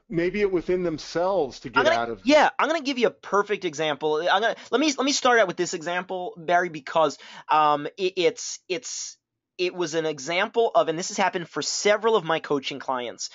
maybe it within themselves to get out of? I'm gonna give you a perfect example. Let me start out with this example, Barry, because it was an example of, and this has happened for several of my coaching clients.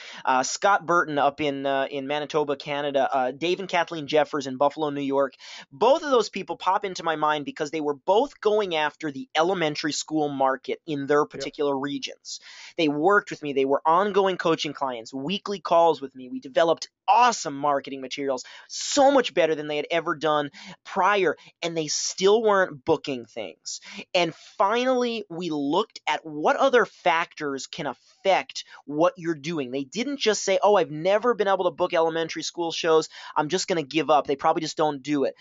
Scott Burton up in Manitoba, Canada, Dave and Kathleen Jeffers in Buffalo, New York. Both of those people pop into my mind because they were both going after the elementary school market in their Yep. particular regions. They worked with me. They were ongoing coaching clients, weekly calls with me. We developed awesome marketing materials, so much better than they had ever done prior, and they still weren't booking things. And finally, we looked at what other factors can affect what you're doing. They didn't just say, oh, I've never been able to book elementary school shows, I'm just going to give up. They probably just don't do it.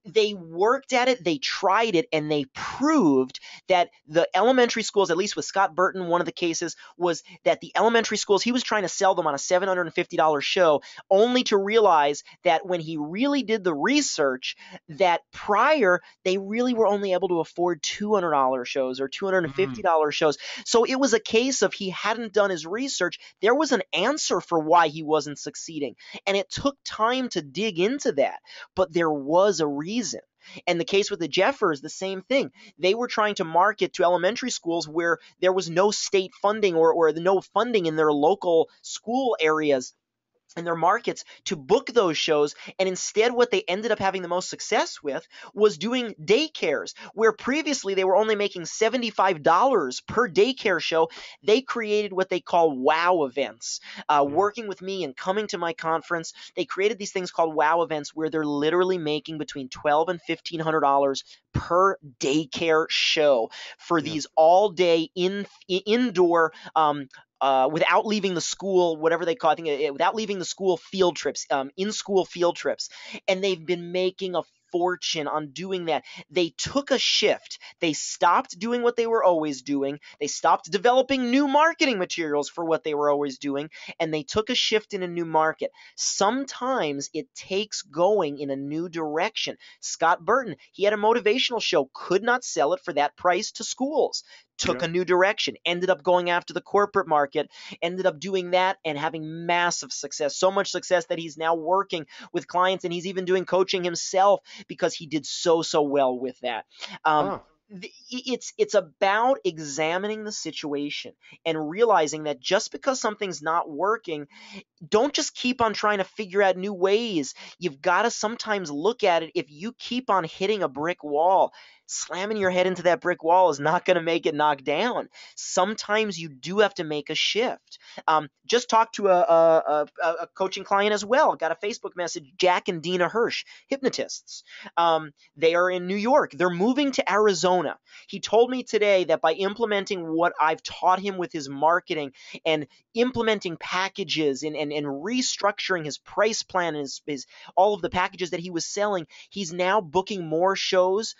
They worked at it, they tried it, and they proved that the elementary schools, at least with Scott Burton, one of the cases was that the elementary schools, he was trying to sell them on a $750 show, only to realize that when he really did the research, that prior, they really were only able to afford $200 shows or $250 shows. So it was a case of he hadn't done his research. There was an answer for why he wasn't succeeding, and it took time to dig into that, but there was a reason. And the case with the Jeffers, the same thing. They were trying to market to elementary schools where there was no state funding or no funding in their local school areas in their markets to book those shows. And instead, what they ended up having the most success with was doing daycares, where previously they were only making $75 per daycare show. They created what they call wow events. Working with me and coming to my conference, they created these things called wow events where they're literally making between $1,200 and $1,500 per daycare show for these all day indoor without leaving the school, whatever they call it, I think, without leaving the school field trips, in-school field trips. And they've been making a fortune on doing that. They took a shift. They stopped doing what they were always doing. They stopped developing new marketing materials for what they were always doing, and they took a shift in a new market. Sometimes it takes going in a new direction. Scott Burton, he had a motivational show, could not sell it for that price to schools. Took a new direction, ended up going after the corporate market, ended up doing that and having massive success. So much success that he's now working with clients, and he's even doing coaching himself because he did so well with that. It's about examining the situation and realizing that just because something's not working, don't just keep on trying to figure out new ways. You've got to sometimes look at it. If you keep on hitting a brick wall, slamming your head into that brick wall is not going to make it knock down. Sometimes you do have to make a shift. Just talked to a coaching client as well. Got a Facebook message, Jack and Dina Hirsch, hypnotists. They are in New York. They're moving to Arizona. He told me today that by implementing what I've taught him with his marketing and implementing packages and restructuring his price plan and his all of the packages that he was selling, he's now booking more shows.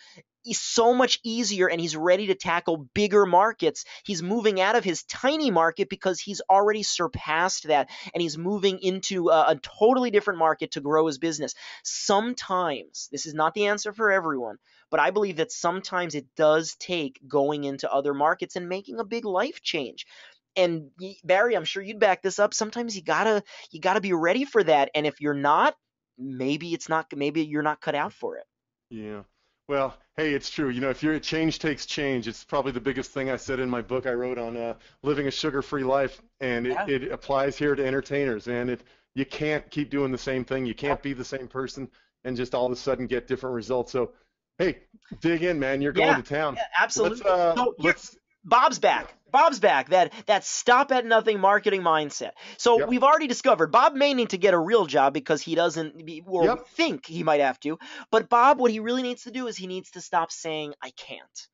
He's so much easier, and he's ready to tackle bigger markets. He's moving out of his tiny market because he's already surpassed that, and he's moving into a totally different market to grow his business. Sometimes, this is not the answer for everyone, but I believe that sometimes it does take going into other markets and making a big life change. And Barry, I'm sure you'd back this up. Sometimes you gotta be ready for that, and if you're not, maybe you're not cut out for it. Yeah. Well, hey, it's true. If you're change takes change, it's probably the biggest thing I said in my book I wrote on living a sugar-free life, and it applies here to entertainers. And you can't keep doing the same thing. You can't be the same person and just all of a sudden get different results. So, hey, dig in, man. You're going to town. Yeah, absolutely. Let's Bob's back. That stop at nothing marketing mindset. So we've already discovered Bob may need to get a real job because he doesn't think he might have to. But Bob, what he really needs to do is he needs to stop saying I can't.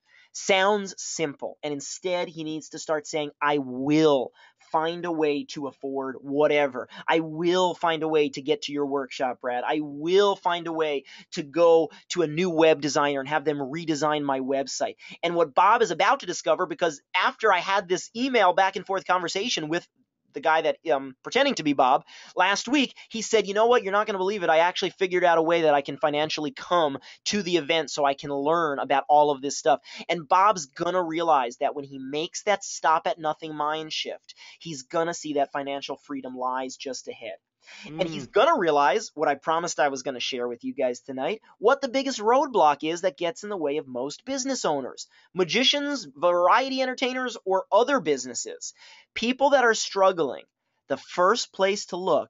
Sounds simple. And instead, he needs to start saying, I will find a way to afford whatever. I will find a way to get to your workshop, Brad. I will find a way to go to a new web designer and have them redesign my website. And what Bob is about to discover, because after I had this email back and forth conversation with the guy that pretending to be Bob last week, he said, you know what, you're not going to believe it. I actually figured out a way that I can financially come to the event so I can learn about all of this stuff. And Bob's going to realize that when he makes that stop at nothing mind shift, he's going to see that financial freedom lies just ahead. And he's going to realize what I promised I was going to share with you guys tonight, what the biggest roadblock is that gets in the way of most business owners, magicians, variety entertainers, or other businesses. People that are struggling, the first place to look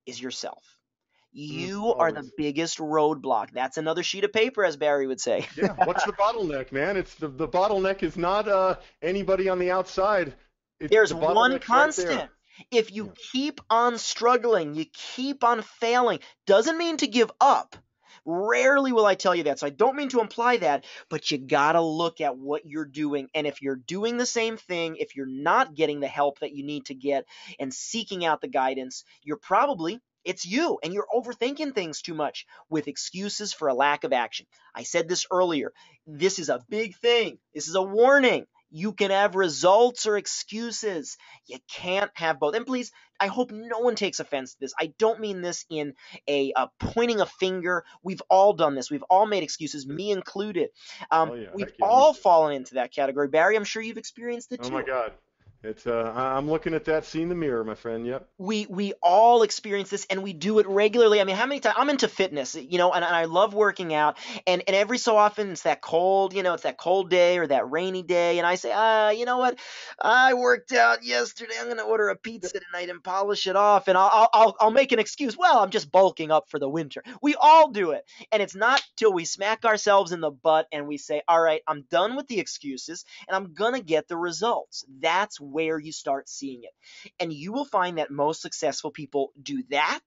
is yourself. You are the biggest roadblock. That's another sheet of paper, as Barry would say. Yeah, what's the bottleneck, man? It's the bottleneck is not anybody on the outside. There's one constant. Right, if you keep on struggling, you keep on failing, doesn't mean to give up. Rarely will I tell you that, so I don't mean to imply that, but you gotta look at what you're doing. And if you're doing the same thing, if you're not getting the help that you need to get and seeking out the guidance, it's you, and you're overthinking things too much with excuses for a lack of action. I said this earlier. This is a big thing. This is a warning. You can have results or excuses. You can't have both. And please, I hope no one takes offense to this. I don't mean this in a pointing a finger. We've all done this. We've all made excuses, me included. We've all fallen into that category. Barry, I'm sure you've experienced it too. Oh my God. It's I'm looking at that, seeing the mirror, my friend. Yep. We all experience this, and we do it regularly. I mean, how many times I'm into fitness, and I love working out, and every so often it's that cold, it's that cold day or that rainy day, and I say, you know what? I worked out yesterday. I'm gonna order a pizza tonight and polish it off, and I'll make an excuse. Well, I'm just bulking up for the winter. We all do it, and it's not till we smack ourselves in the butt and we say, all right, I'm done with the excuses, and I'm gonna get the results. That's where you start seeing it. And you will find that most successful people do that.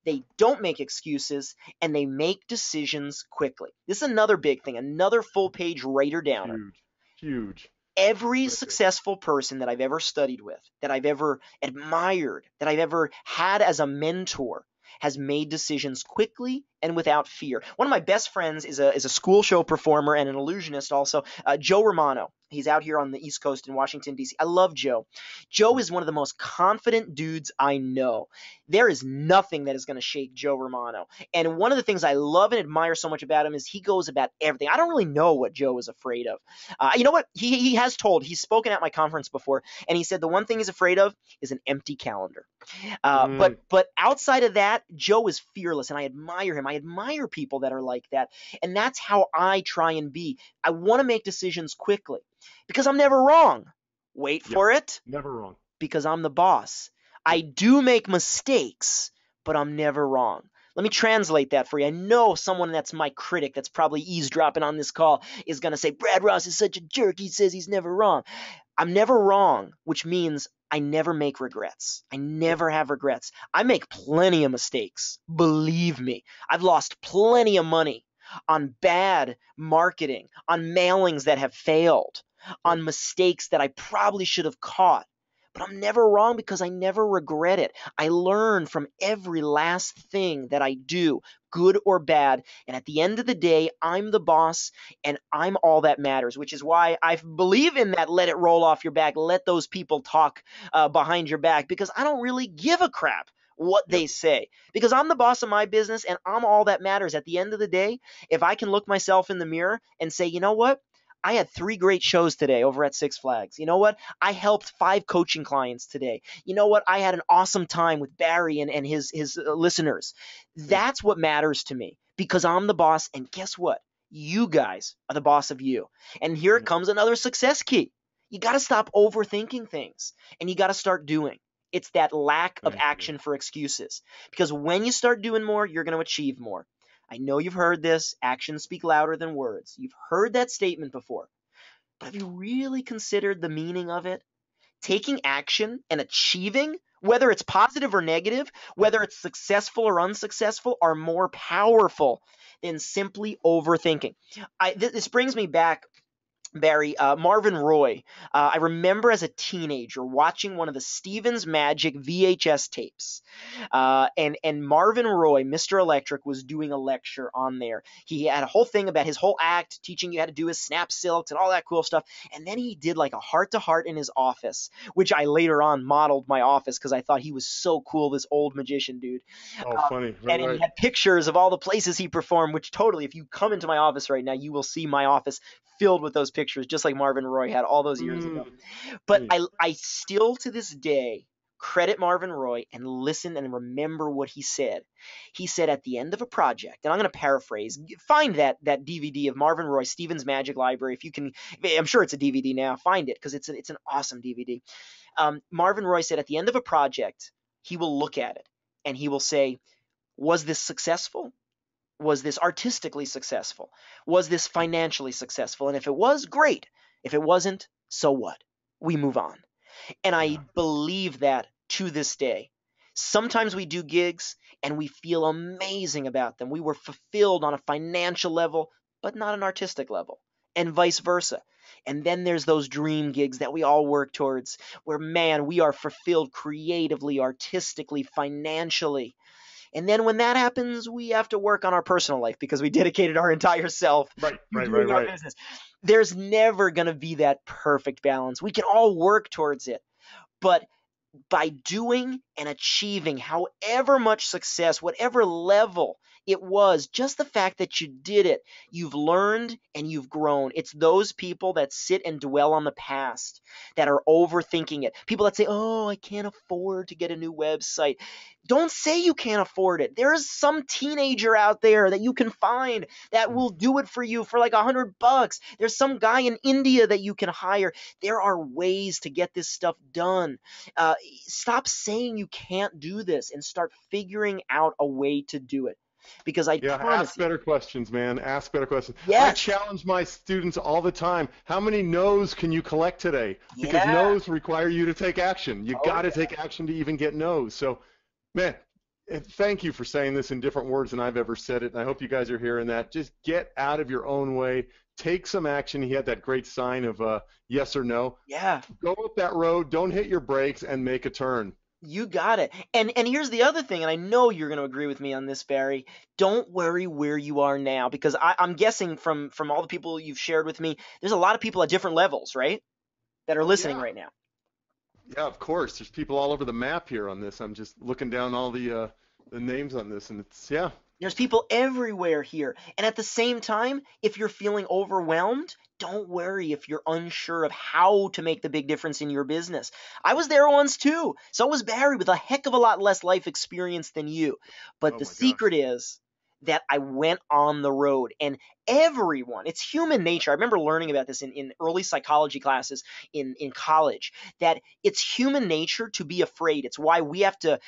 They don't make excuses, and they make decisions quickly. This is another big thing, another full-page writer-downer. Huge. Every successful person that I've ever studied with, that I've ever admired, that I've ever had as a mentor, has made decisions quickly and without fear. One of my best friends is a school show performer and an illusionist also, Joe Romano. He's out here on the East Coast in Washington, D.C. I love Joe. Joe is one of the most confident dudes I know. There is nothing that is going to shake Joe Romano. And one of the things I love and admire so much about him is he goes about everything. I don't really know what Joe is afraid of. You know what? He's spoken at my conference before, and he said the one thing he's afraid of is an empty calendar. But outside of that, Joe is fearless, and I admire him. I admire people that are like that, and that's how I try and be. I want to make decisions quickly because I'm never wrong. Wait for it. Never wrong. Because I'm the boss. I do make mistakes, but I'm never wrong. Let me translate that for you. I know someone that's my critic that's probably eavesdropping on this call is going to say, Brad Ross is such a jerk. He says he's never wrong. I'm never wrong, which means I never make regrets. I never have regrets. I make plenty of mistakes. Believe me. I've lost plenty of money on bad marketing, on mailings that have failed, on mistakes that I probably should have caught. But I'm never wrong because I never regret it. I learn from every last thing that I do, good or bad. And at the end of the day, I'm the boss and I'm all that matters, which is why I believe in that let it roll off your back. Let those people talk behind your back, because I don't really give a crap what they say, because I'm the boss of my business and I'm all that matters. At the end of the day, if I can look myself in the mirror and say, you know what? I had 3 great shows today over at Six Flags. You know what? I helped 5 coaching clients today. You know what? I had an awesome time with Barry and his listeners. That's what matters to me, because I'm the boss. And guess what? You guys are the boss of you. And here comes another success key. You got to stop overthinking things, and you got to start doing. It's that lack of action for excuses, because when you start doing more, you're going to achieve more. I know you've heard this, actions speak louder than words. You've heard that statement before. But have you really considered the meaning of it? Taking action and achieving, whether it's positive or negative, whether it's successful or unsuccessful, are more powerful than simply overthinking. This brings me back Barry, Marvin Roy. I remember as a teenager watching one of the Stevens Magic VHS tapes, and Marvin Roy, Mr. Electric, was doing a lecture on there. He had a whole thing about his whole act, teaching you how to do his snap silks and all that cool stuff. And then he did like a heart-to-heart in his office, which I later on modeled my office because I thought he was so cool, this old magician dude. Oh, funny. Right, And he right. had pictures of all the places he performed, which totally, if you come into my office right now, you will see my office filled with those pictures, just like Marvin Roy had all those years ago. But Neat. I still to this day credit Marvin Roy and listen and remember what he said. He said at the end of a project, and I'm going to paraphrase, find that DVD of Marvin Roy, Stevens Magic Library. If you can, I'm sure it's a DVD now. Find it because it's an awesome DVD. Marvin Roy said at the end of a project, he will look at it and he will say, was this successful? Was this artistically successful? Was this financially successful? And if it was, great. If it wasn't, so what? We move on. And I believe that to this day. Sometimes we do gigs and we feel amazing about them. We were fulfilled on a financial level, but not an artistic level, and vice versa. And then there's those dream gigs that we all work towards where, man, we are fulfilled creatively, artistically, financially. And then when that happens, we have to work on our personal life because we dedicated our entire self Right, to right, doing right, our right. business. There's never going to be that perfect balance. We can all work towards it. But by doing and achieving however much success, whatever level it was, just the fact that you did it, you've learned and you've grown. It's those people that sit and dwell on the past that are overthinking it. People that say, oh, I can't afford to get a new website. Don't say you can't afford it. There's some teenager out there that you can find that will do it for you for like $100. There's some guy in India that you can hire. There are ways to get this stuff done. Stop saying you can't do this and start figuring out a way to do it. Because I Yeah, promise ask you, better questions, man. Ask better questions. I yes, challenge my students all the time. How many no's can you collect today? Because yeah, no's require you to take action. You oh got to yeah, take action to even get no's. So, man, thank you for saying this in different words than I've ever said it. And I hope you guys are hearing that. Just get out of your own way. Take some action. He had that great sign of yes or no. yeah. Go up that road. Don't hit your brakes and make a turn. You got it. And here's the other thing, and I know you're going to agree with me on this, Barry. Don't worry where you are now, because I'm guessing from all the people you've shared with me, there's a lot of people at different levels, right, that are Oh, listening yeah. right now. Yeah, of course. There's people all over the map here on this. I'm just looking down all the names on this, and it's yeah, There's people everywhere here. And at the same time, if you're feeling overwhelmed, don't worry if you're unsure of how to make the big difference in your business. I was there once too. So was Barry with a heck of a lot less life experience than you. But oh the my gosh. secret is that I went on the road, and everyone, it's human nature. I remember learning about this in early psychology classes in college, that it's human nature to be afraid. It's why we have to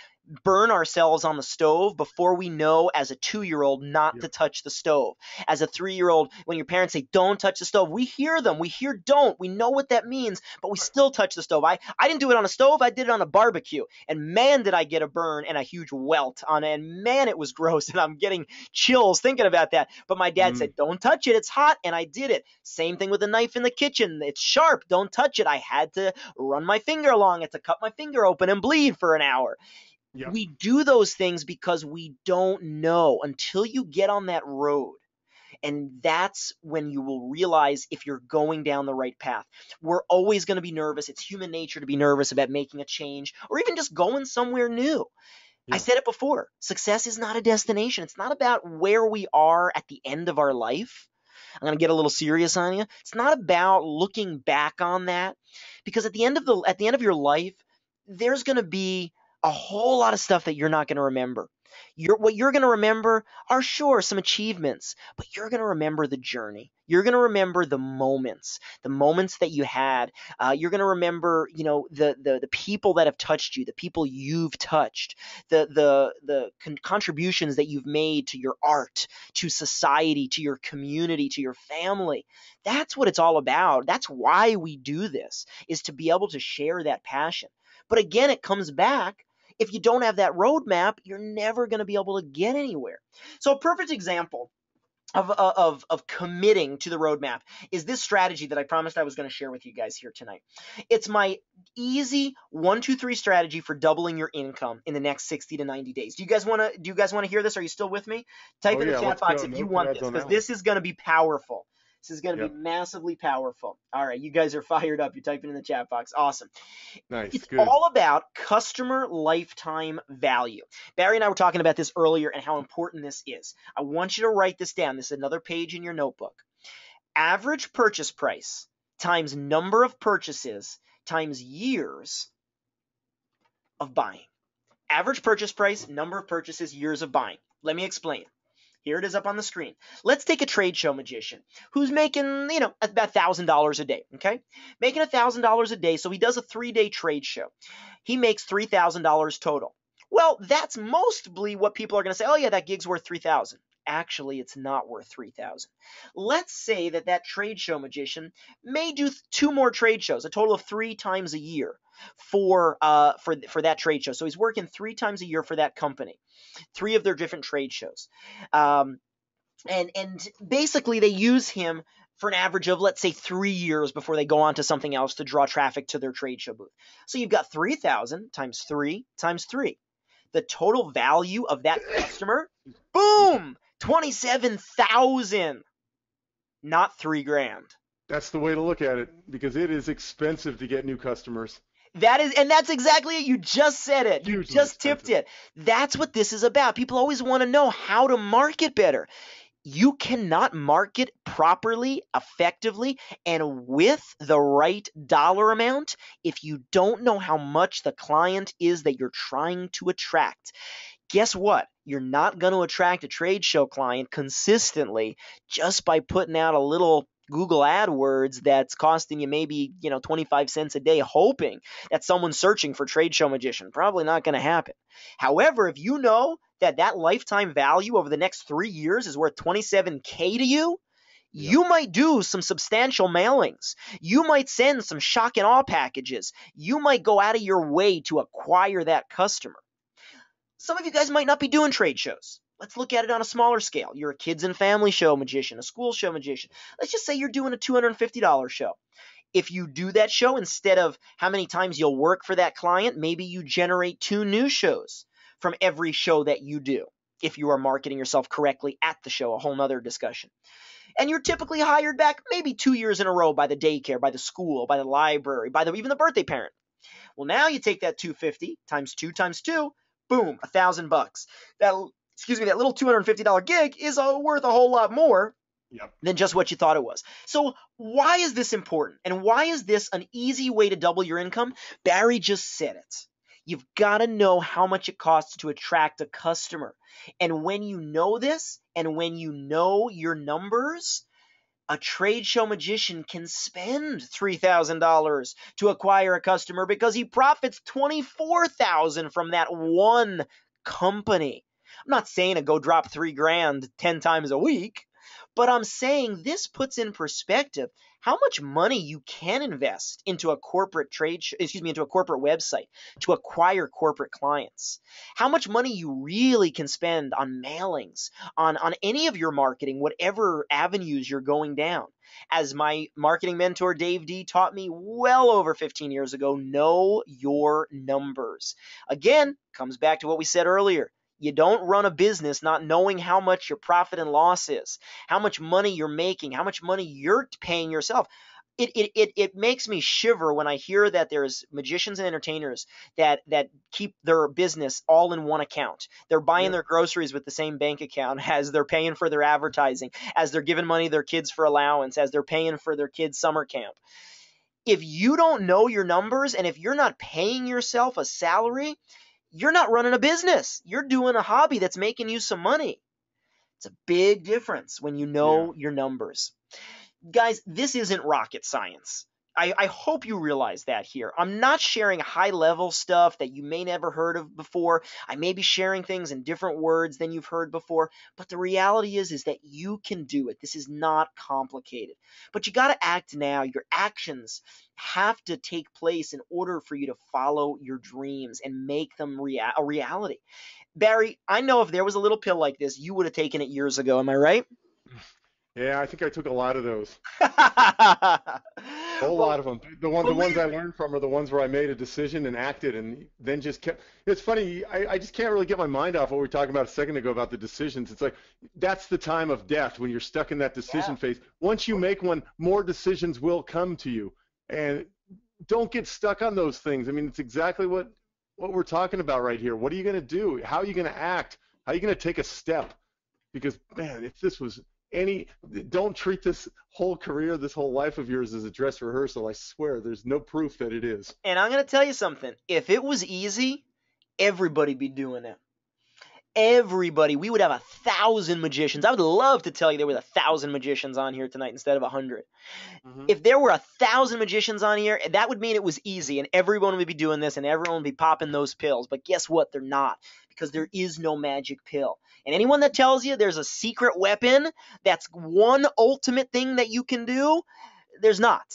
burn ourselves on the stove before we know as a 2-year-old not Yeah. to touch the stove. As a 3-year-old, when your parents say don't touch the stove, we hear them. We hear don't. We know what that means, but we still touch the stove. I didn't do it on a stove. I did it on a barbecue. And man, did I get a burn and a huge welt on it. And man, it was gross. And I'm getting chills thinking about that. But my dad Mm, said, don't touch it. It's hot. And I did it. Same thing with a knife in the kitchen. It's sharp. Don't touch it. I had to run my finger along it to cut my finger open and bleed for an hour. yep. We do those things because we don't know until you get on that road. And that's when you will realize if you're going down the right path. We're always going to be nervous. It's human nature to be nervous about making a change or even just going somewhere new. I Yeah. said it before, success is not a destination. It's not about where we are at the end of our life. I'm going to get a little serious on you. It's not about looking back on that, because at the end of your life, there's going to be a whole lot of stuff that you're not going to remember. What you're going to remember are, sure, some achievements, but you're going to remember the journey. You're going to remember the moments that you had. You're going to remember, the people that have touched you, the people you've touched, the contributions that you've made to your art, to society, to your community, to your family. That's what it's all about. That's why we do this, is to be able to share that passion. But again, it comes back. If you don't have that roadmap, you're never going to be able to get anywhere. So a perfect example of committing to the roadmap is this strategy that I promised I was going to share with you guys here tonight. It's my easy 1, 2, 3 strategy for doubling your income in the next 60 to 90 days. Do you guys want to hear this? Are you still with me? Type in the chat let's box go. if you No want pads this, on because that one. this is going to be powerful. This is going to Yep. be massively powerful. All right, you guys are fired up. You're typing in the chat box. Awesome. Nice. It's Good. all about customer lifetime value. Barry and I were talking about this earlier and how important this is. I want you to write this down. This is another page in your notebook. Average purchase price times number of purchases times years of buying. Average purchase price, number of purchases, years of buying. Let me explain. Here it is up on the screen. Let's take a trade show magician who's making, about $1,000 a day, okay? Making $1,000 a day, so he does a 3-day trade show. He makes $3,000 total. Well, that's mostly what people are going to say, oh yeah, that gig's worth $3,000. Actually, it's not worth $3,000. Let's say that trade show magician may do 2 more trade shows, a total of 3 times a year for that trade show. So he's working 3 times a year for that company. 3 of their different trade shows. And basically they use him for an average of, let's say, 3 years before they go on to something else to draw traffic to their trade show booth. So you've got 3,000 times 3 times 3. The total value of that customer, boom, 27,000, not $3,000. That's the way to look at it, because it is expensive to get new customers. That's exactly it. You just said it. You just tipped it. That's what this is about. People always want to know how to market better. You cannot market properly, effectively, and with the right dollar amount if you don't know how much the client is that you're trying to attract. Guess what? You're not going to attract a trade show client consistently just by putting out a little Google AdWords that's costing you maybe 25 cents a day, hoping that someone's searching for trade show magician. Probably not going to happen. However, if you know that lifetime value over the next 3 years is worth $27K to you, you might do some substantial mailings. You might send some shock and awe packages. You might go out of your way to acquire that customer. Some of you guys might not be doing trade shows. Let's look at it on a smaller scale. You're a kids and family show magician, a school show magician. Let's just say you're doing a $250 show. If you do that show, instead of how many times you'll work for that client, maybe you generate 2 new shows from every show that you do. If you are marketing yourself correctly at the show, a whole nother discussion. And you're typically hired back maybe 2 years in a row by the daycare, by the school, by the library, by even the birthday parent. Well, now you take that 250 times 2 times 2, boom, $1,000. That little $250 gig is worth a whole lot more than just what you thought it was. So why is this important? And why is this an easy way to double your income? Barry just said it. You've got to know how much it costs to attract a customer. And when you know this, and when you know your numbers, a trade show magician can spend $3,000 to acquire a customer because he profits $24,000 from that one company. I'm not saying to go drop $3,000 10 times a week, but I'm saying this puts in perspective how much money you can invest into a corporate into a corporate website to acquire corporate clients. How much money you really can spend on mailings, on any of your marketing, whatever avenues you're going down. As my marketing mentor Dave D taught me well over 15 years ago, know your numbers. Again, comes back to what we said earlier. You don't run a business not knowing how much your profit and loss is, how much money you're making, how much money you're paying yourself. It makes me shiver when I hear that there's magicians and entertainers that keep their business all in one account. They're buying their groceries with the same bank account as they're paying for their advertising, as they're giving money to their kids for allowance, as they're paying for their kids' summer camp. If you don't know your numbers and if you're not paying yourself a salary, you're not running a business. You're doing a hobby that's making you some money. It's a big difference when you know your numbers. Guys, this isn't rocket science. I hope you realize that here. I'm not sharing high-level stuff that you may never heard of before. I may be sharing things in different words than you've heard before, but the reality is that you can do it. This is not complicated. But you got to act now. Your actions have to take place in order for you to follow your dreams and make them a reality. Barry, I know if there was a little pill like this, you would have taken it years ago. Am I right? Yeah, I think I took a lot of those. A whole Well, lot of them. The ones believe I me. learned from are the ones where I made a decision and acted, and then just kept. It's funny. I just can't really get my mind off what we were talking about a second ago about the decisions. It's like that's the time of death when you're stuck in that Yeah. decision phase. Once you make one, more decisions will come to you, and don't get stuck on those things. I mean, it's exactly what we're talking about right here. What are you going to do? How are you going to act? How are you going to take a step? Because man, if this was any, don't treat this whole career, this whole life of yours as a dress rehearsal. I swear, there's no proof that it is. And I'm going to tell you something. If it was easy, everybody be doing it. Everybody, we would have 1,000 magicians. I would love to tell you there were 1,000 magicians on here tonight instead of 100. Hmm. If there were 1,000 magicians on here, that would mean it was easy and everyone would be doing this and everyone would be popping those pills. But guess what? They're not, because there is no magic pill. And anyone that tells you there's a secret weapon that's one ultimate thing that you can do, there's not.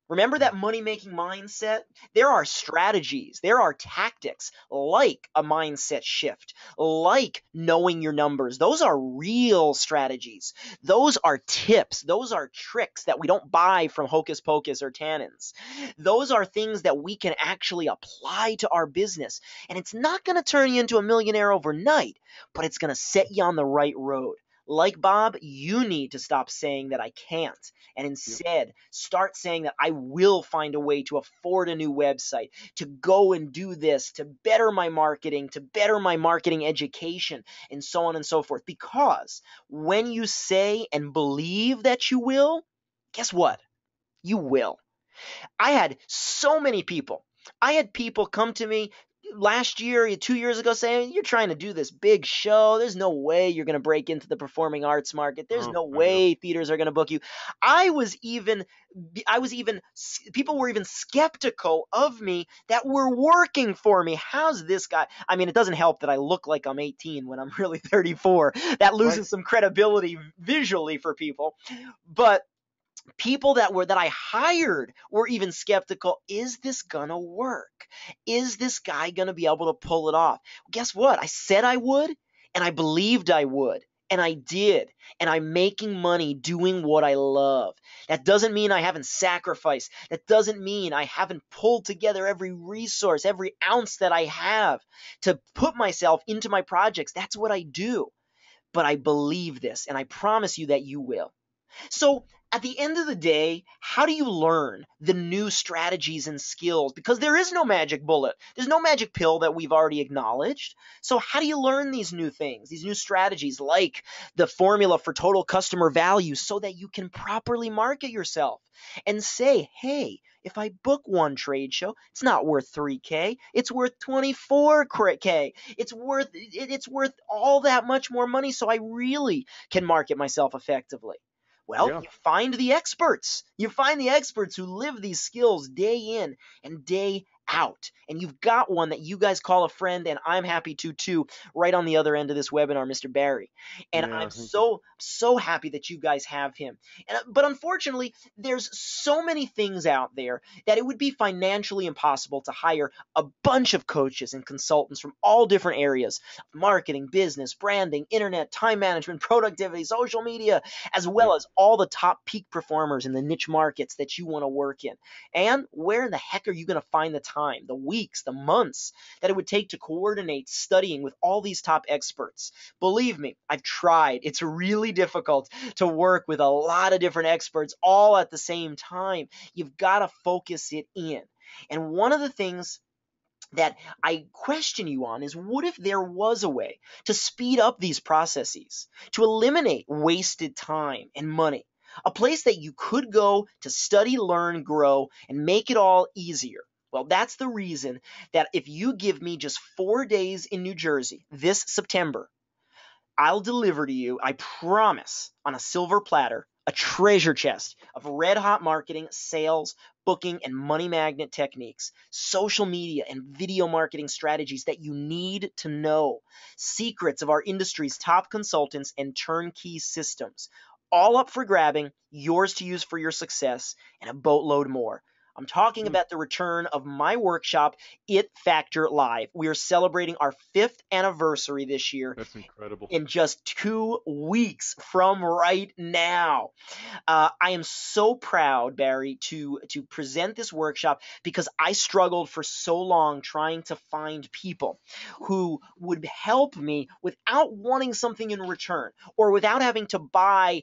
Remember that money making mindset? There are strategies, there are tactics like a mindset shift, like knowing your numbers. Those are real strategies. Those are tips. Those are tricks that we don't buy from Hocus Pocus or Tannins. Those are things that we can actually apply to our business. And it's not going to turn you into a millionaire overnight, but it's going to set you on the right road. Like Bob, you need to stop saying that I can't and Yep. instead start saying that I will find a way to afford a new website, to go and do this, to better my marketing, to better my marketing education, and so on and so forth. Because when you say and believe that you will, guess what? You will. I had so many people. I had people come to me last year, 2 years ago, saying, "You're trying to do this big show. There's no way you're going to break into the performing arts market. There's Oh, no I know. way theaters are going to book you." I was even, I was even, people were even skeptical of me that were working for me. How's this guy? I mean, it doesn't help that I look like I'm 18 when I'm really 34. That Right. loses some credibility visually for people. But people that I hired were even skeptical. Is this gonna work? Is this guy gonna be able to pull it off? Guess what? I said I would, and I believed I would. And I did. And I'm making money doing what I love. That doesn't mean I haven't sacrificed. That doesn't mean I haven't pulled together every resource, every ounce that I have to put myself into my projects. That's what I do. But I believe this, and I promise you that you will. So, at the end of the day, how do you learn the new strategies and skills? Because there is no magic bullet. There's no magic pill that we've already acknowledged. So, how do you learn these new things, these new strategies like the formula for total customer value so that you can properly market yourself and say, "Hey, if I book one trade show, it's not worth 3K, it's worth 24K. It's worth all that much more money, so I really can market myself effectively." Well, Yeah. you find the experts. You find the experts who live these skills day in and day out. And you've got one that you guys call a friend, and I'm happy to too, right on the other end of this webinar, Mr. Barry. And Yeah. I'm Thank you. so happy that you guys have him. But unfortunately, there's so many things out there that it would be financially impossible to hire a bunch of coaches and consultants from all different areas: marketing, business, branding, internet, time management, productivity, social media, as well Yep. as all the top peak performers in the niche markets that you want to work in. And where in the heck are you going to find the time, the weeks, the months that it would take to coordinate studying with all these top experts? Believe me, I've tried. It's really difficult to work with a lot of different experts all at the same time. You've got to focus it in. And one of the things that I question you on is, what if there was a way to speed up these processes, to eliminate wasted time and money? A place that you could go to study, learn, grow, and make it all easier. Well, that's the reason that if you give me just 4 days in New Jersey this September, I'll deliver to you, I promise, on a silver platter, a treasure chest of red hot marketing, sales, booking, and money magnet techniques, social media and video marketing strategies that you need to know, secrets of our industry's top consultants, and turnkey systems. All up for grabbing, yours to use for your success, and a boatload more. I'm talking about the return of my workshop, It Factor Live. We are celebrating our 5th anniversary this year That's incredible. in just 2 weeks from right now. I am so proud, Barry, to present this workshop because I struggled for so long trying to find people who would help me without wanting something in return or without having to buy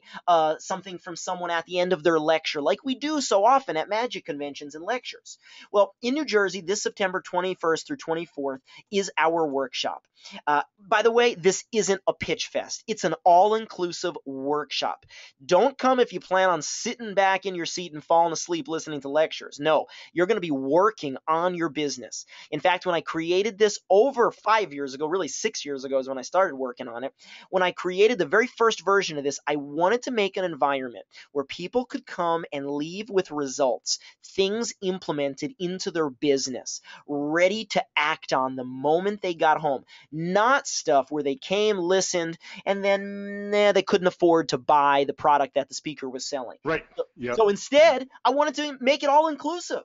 something from someone at the end of their lecture, like we do so often at magic conventions and lectures. Well, in New Jersey, this September 21st through 24th is our workshop. By the way, this isn't a pitch fest. It's an all-inclusive workshop. Don't come if you plan on sitting back in your seat and falling asleep listening to lectures. No, you're going to be working on your business. In fact, when I created this over 5 years ago, really 6 years ago is when I started working on it. When I created the very first version of this, I wanted to make an environment where people could come and leave with results, things implemented into their business, ready to act on the moment they got home. Not stuff where they came, listened, and then they couldn't afford to buy the product that the speaker was selling. Right. Yep. So instead, I wanted to make it all inclusive.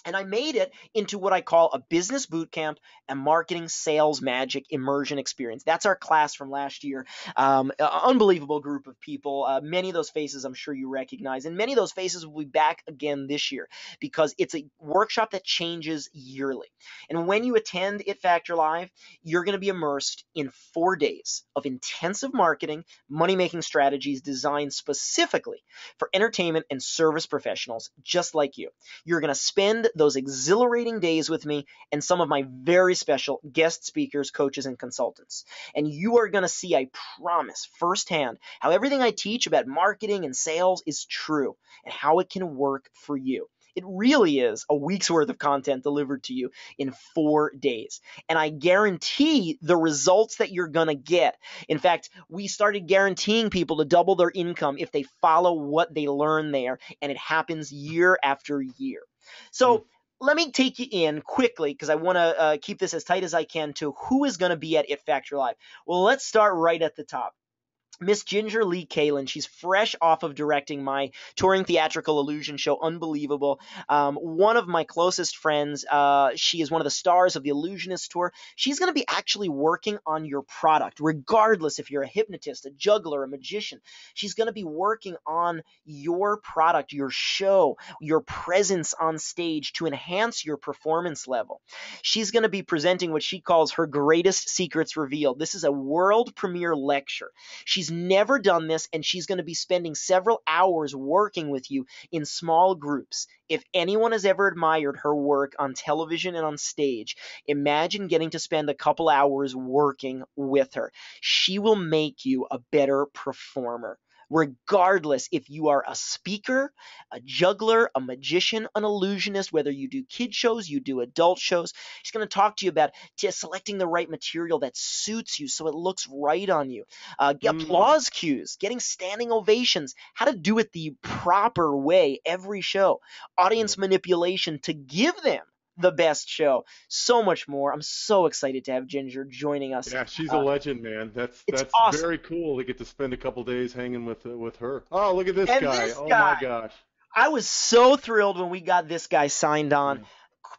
And I made it into what I call a business boot camp and marketing sales magic immersion experience. That's our class from last year. Unbelievable group of people. Many of those faces I'm sure you recognize. And many of those faces will be back again this year because it's a workshop that changes yearly. And when you attend It Factor Live, you're going to be immersed in 4 days of intensive marketing, money-making strategies designed specifically for entertainment and service professionals just like you. You're going to spend those exhilarating days with me and some of my very special guest speakers, coaches, and consultants. And you are going to see, I promise, firsthand how everything I teach about marketing and sales is true and how it can work for you. It really is a week's worth of content delivered to you in 4 days. And I guarantee the results that you're going to get. In fact, we started guaranteeing people to double their income if they follow what they learn there. And it happens year after year. So let me take you in quickly because I want to keep this as tight as I can to who is going to be at It Factor Live. Well, let's start right at the top. Miss Ginger Lee Kalin, she's fresh off of directing my touring theatrical illusion show, Unbelievable. One of my closest friends, she is one of the stars of the Illusionist Tour. She's going to be actually working on your product, regardless if you're a hypnotist, a juggler, a magician. She's going to be working on your product, your show, your presence on stage to enhance your performance level. She's going to be presenting what she calls her greatest secrets revealed. This is a world premiere lecture. She's never done this, and she's going to be spending several hours working with you in small groups. If anyone has ever admired her work on television and on stage, imagine getting to spend a couple hours working with her. She will make you a better performer. Regardless if you are a speaker, a juggler, a magician, an illusionist, whether you do kid shows, you do adult shows, she's going to talk to you about selecting the right material that suits you so it looks right on you. Applause cues, getting standing ovations, how to do it the proper way every show, audience manipulation to give them the best show, so much more. I'm so excited to have Ginger joining us. Yeah, she's a legend, man. That's awesome. Very cool to get to spend a couple days hanging with her. Oh, look at this and guy. This oh guy, my gosh. I was so thrilled when we got this guy signed on.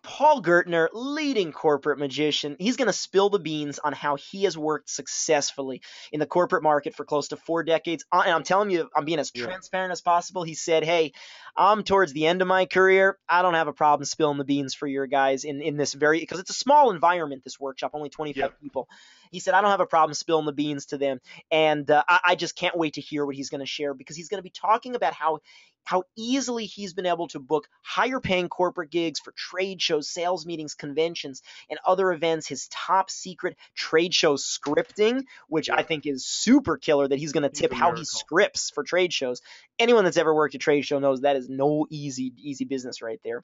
Paul Gertner, leading corporate magician, he's going to spill the beans on how he has worked successfully in the corporate market for close to 4 decades. And I'm telling you, I'm being as transparent as possible. He said, hey, I'm towards the end of my career. I don't have a problem spilling the beans for your guys in this because it's a small environment, this workshop, only 25 people. He said, I don't have a problem spilling the beans to them. And I just can't wait to hear what he's going to share because he's going to be talking about how easily he's been able to book higher paying corporate gigs for trade shows, sales meetings, conventions, and other events. His top secret trade show scripting, which I think is super killer, that he's going to tip how he scripts for trade shows. Anyone that's ever worked a trade show knows that is no easy business right there.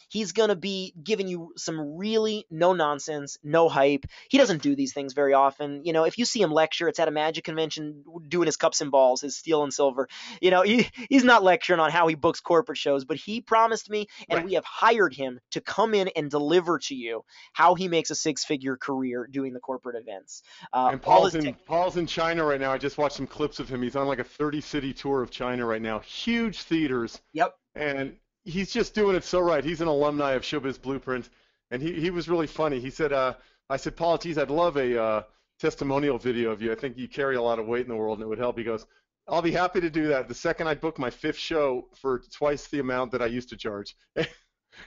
He's going to be giving you some really no nonsense, no hype. He doesn't do these things very often. You know, if you see him lecture, it's at a magic convention doing his cups and balls, his steel and silver. You know, he's not lecturing on how he books corporate shows, but he promised me, and we have hired him to come in and deliver to you how he makes a 6-figure career doing the corporate events. And Paul's in China right now. I just watched some clips of him. He's on like a 30-city tour of China right now. Huge theaters. Yep. And he's just doing it so right. He's an alumni of Showbiz Blueprint, and he was really funny. He said, I said, Paul, geez, I'd love a testimonial video of you. I think you carry a lot of weight in the world, and it would help. He goes, I'll be happy to do that the second I book my 5th show for twice the amount that I used to charge.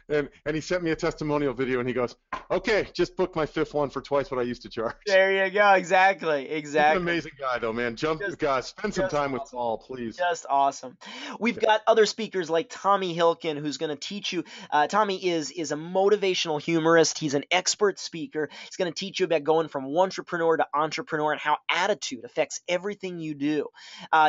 And he sent me a testimonial video, and he goes, okay, just book my 5th one for twice what I used to charge. There you go. Exactly. He's an amazing guy, though, man. Guys, spend some time with awesome. Paul, please. Just awesome. We've got other speakers like Tommy Hilkin, who's going to teach you. Tommy is a motivational humorist. He's an expert speaker. He's going to teach you about going from entrepreneur to entrepreneur and how attitude affects everything you do.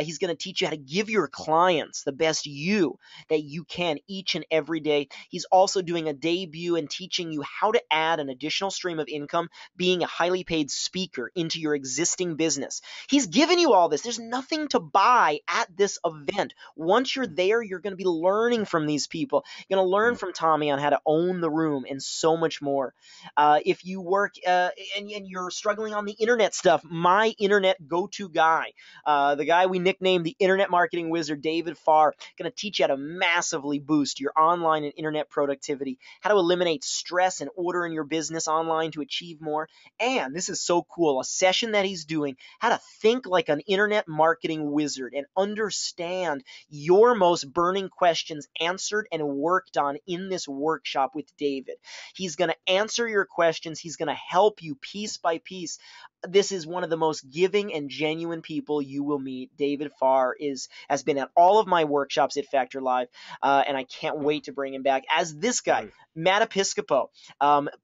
He's going to teach you how to give your clients the best you that you can each and every day. He's also doing a debut and teaching you how to add an additional stream of income, being a highly paid speaker into your existing business. He's given you all this. There's nothing to buy at this event. Once you're there, you're going to be learning from these people. You're going to learn from Tommy on how to own the room and so much more. If you work and you're struggling on the internet stuff, my internet go-to guy, the guy we nicknamed the Internet Marketing Wizard, David Farr, going to teach you how to massively boost your online and internet productivity, how to eliminate stress and order in your business online to achieve more. And this is so cool, a session that he's doing, how to think like an internet marketing wizard and understand your most burning questions answered and worked on in this workshop with David. He's going to answer your questions. He's going to help you piece by piece. This is one of the most giving and genuine people you will meet. David Farr has been at all of my workshops at Factor Live, and I can't wait to bring him back. As this guy, Matt Episcopo,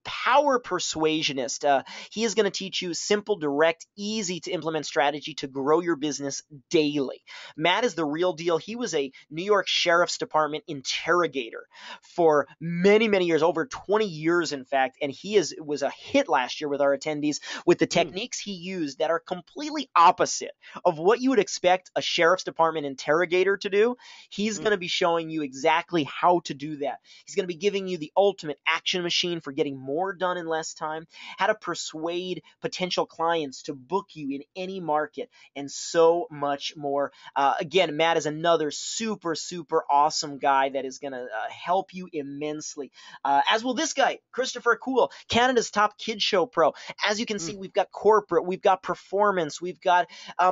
power persuasionist. He is going to teach you simple, direct, easy to implement strategy to grow your business daily. Matt is the real deal. He was a New York Sheriff's Department interrogator for many, many years, over 20 years, in fact, and was a hit last year with our attendees with the techniques he used that are completely opposite of what you would expect a Sheriff's Department interrogator to do. He's going to be showing you exactly how to do that. He's going to be giving you the ultimate action machine for getting more done in less time, how to persuade potential clients to book you in any market, and so much more. Again, Matt is another super, super awesome guy that is going to help you immensely. As will this guy, Christopher Cool, Canada's top kid show pro. As you can see, we've got corporate, we've got performance, we've got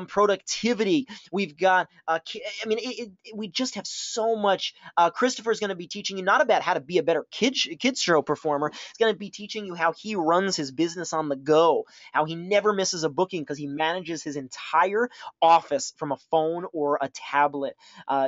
productivity, we've got, we just have so much. Christopher is going to be teaching you not about how to be a better kids show performer. He's going to be teaching you how he runs his business on the go, how he never misses a booking because he manages his entire office from a phone or a tablet.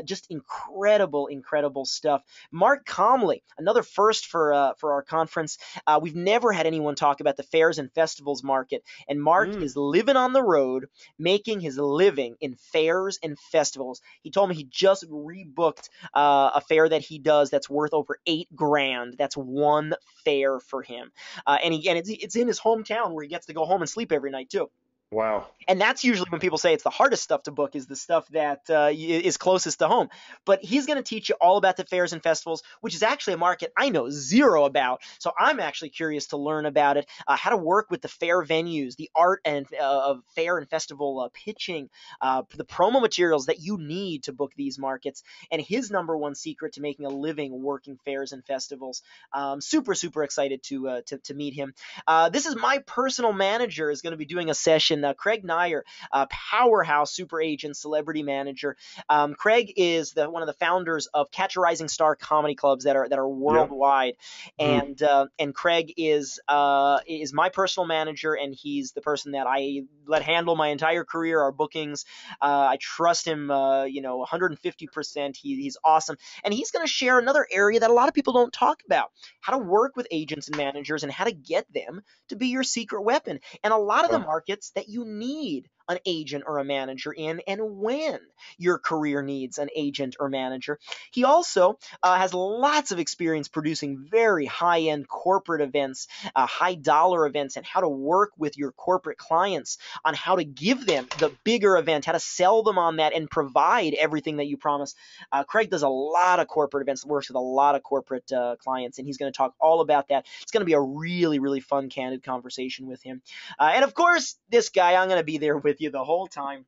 Just incredible, incredible stuff. Mark Comley, another first for our conference. We've never had anyone talk about the fairs and festivals market, and Mark is living on the road, making his living in fairs and festivals. He told me he just rebooked a fair that he does that's worth over $8,000. That's one fair for him, and it's in his hometown where he gets to go home and sleep every night too. Wow. And that's usually when people say it's the hardest stuff to book, is the stuff that is closest to home. But he's going to teach you all about the fairs and festivals, which is actually a market I know zero about. So I'm actually curious to learn about it, how to work with the fair venues, the art and of fair and festival pitching, the promo materials that you need to book these markets, and his number one secret to making a living working fairs and festivals. Super, super excited to meet him. This is my personal manager is going to be doing a session. Craig Nair, powerhouse super agent, celebrity manager. Craig is one of the founders of Catch a Rising Star comedy clubs that are worldwide, and Craig is my personal manager, and he's the person that I let handle my entire career, our bookings. I trust him, 150%. He's awesome, and he's going to share another area that a lot of people don't talk about: how to work with agents and managers, and how to get them to be your secret weapon. And a lot of the markets that you need an agent or a manager in, and when your career needs an agent or manager. He also has lots of experience producing very high-end corporate events, high-dollar events, and how to work with your corporate clients on how to give them the bigger event, how to sell them on that and provide everything that you promise. Craig does a lot of corporate events, works with a lot of corporate clients, and he's going to talk all about that. It's going to be a really, really fun, candid conversation with him. And of course, this guy, I'm going to be there with you the whole time.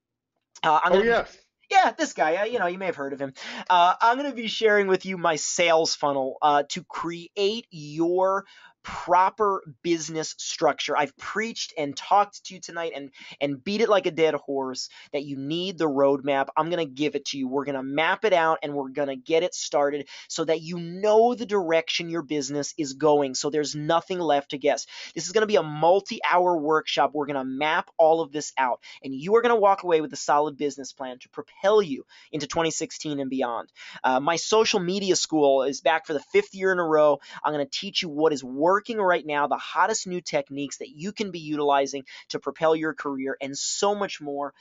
Yeah, this guy, you may have heard of him. I'm going to be sharing with you my sales funnel to create your proper business structure. I've preached and talked to you tonight and beat it like a dead horse that you need the roadmap. I'm going to give it to you. We're going to map it out and we're going to get it started so that you know the direction your business is going. So there's nothing left to guess. This is going to be a multi-hour workshop. We're going to map all of this out and you are going to walk away with a solid business plan to propel you into 2016 and beyond. My social media school is back for the 5th year in a row. I'm going to teach you what is working right now, the hottest new techniques that you can be utilizing to propel your career, and so much more.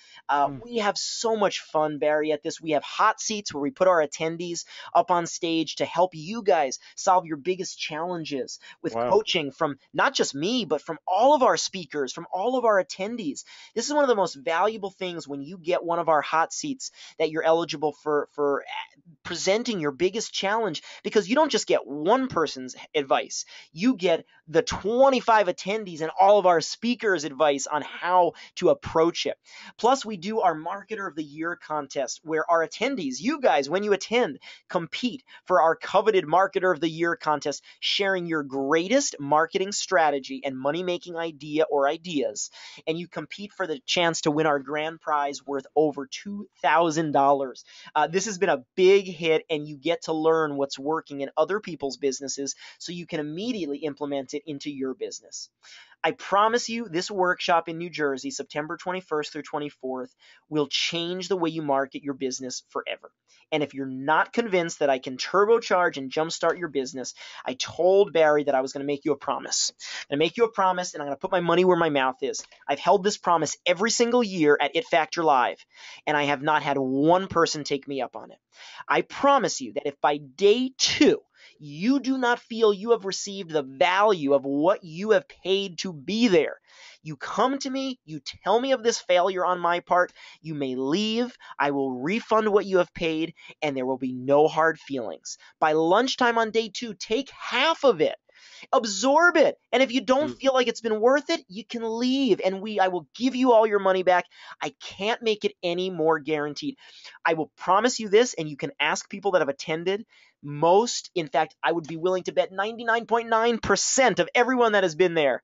We have so much fun, Barry, at this. We have hot seats where we put our attendees up on stage to help you guys solve your biggest challenges with Wow. coaching from not just me, but from all of our speakers, from all of our attendees. This is one of the most valuable things when you get one of our hot seats, that you're eligible for presenting your biggest challenge, because you don't just get one person's advice. You get the 25 attendees and all of our speakers' advice on how to approach it. Plus, we do our Marketer of the Year contest where our attendees, you guys, when you attend, compete for our coveted Marketer of the Year contest, sharing your greatest marketing strategy and money-making idea or ideas. And you compete for the chance to win our grand prize worth over $2,000. This has been a big hit, and you get to learn what's working in other people's businesses so you can immediately implement it into your business. I promise you, this workshop in New Jersey, September 21st through 24th, will change the way you market your business forever. And if you're not convinced that I can turbocharge and jumpstart your business, I told Barry that I was going to make you a promise. I'm going to make you a promise, and I'm going to put my money where my mouth is. I've held this promise every single year at It Factor Live, and I have not had one person take me up on it. I promise you that if by day 2, you do not feel you have received the value of what you have paid to be there, you come to me, you tell me of this failure on my part, you may leave, I will refund what you have paid, and there will be no hard feelings. By lunchtime on day 2, take half of it. Absorb it. And if you don't feel like it's been worth it, you can leave, and I will give you all your money back. I can't make it any more guaranteed. I will promise you this, and you can ask people that have attended. In fact, I would be willing to bet 99.9% of everyone that has been there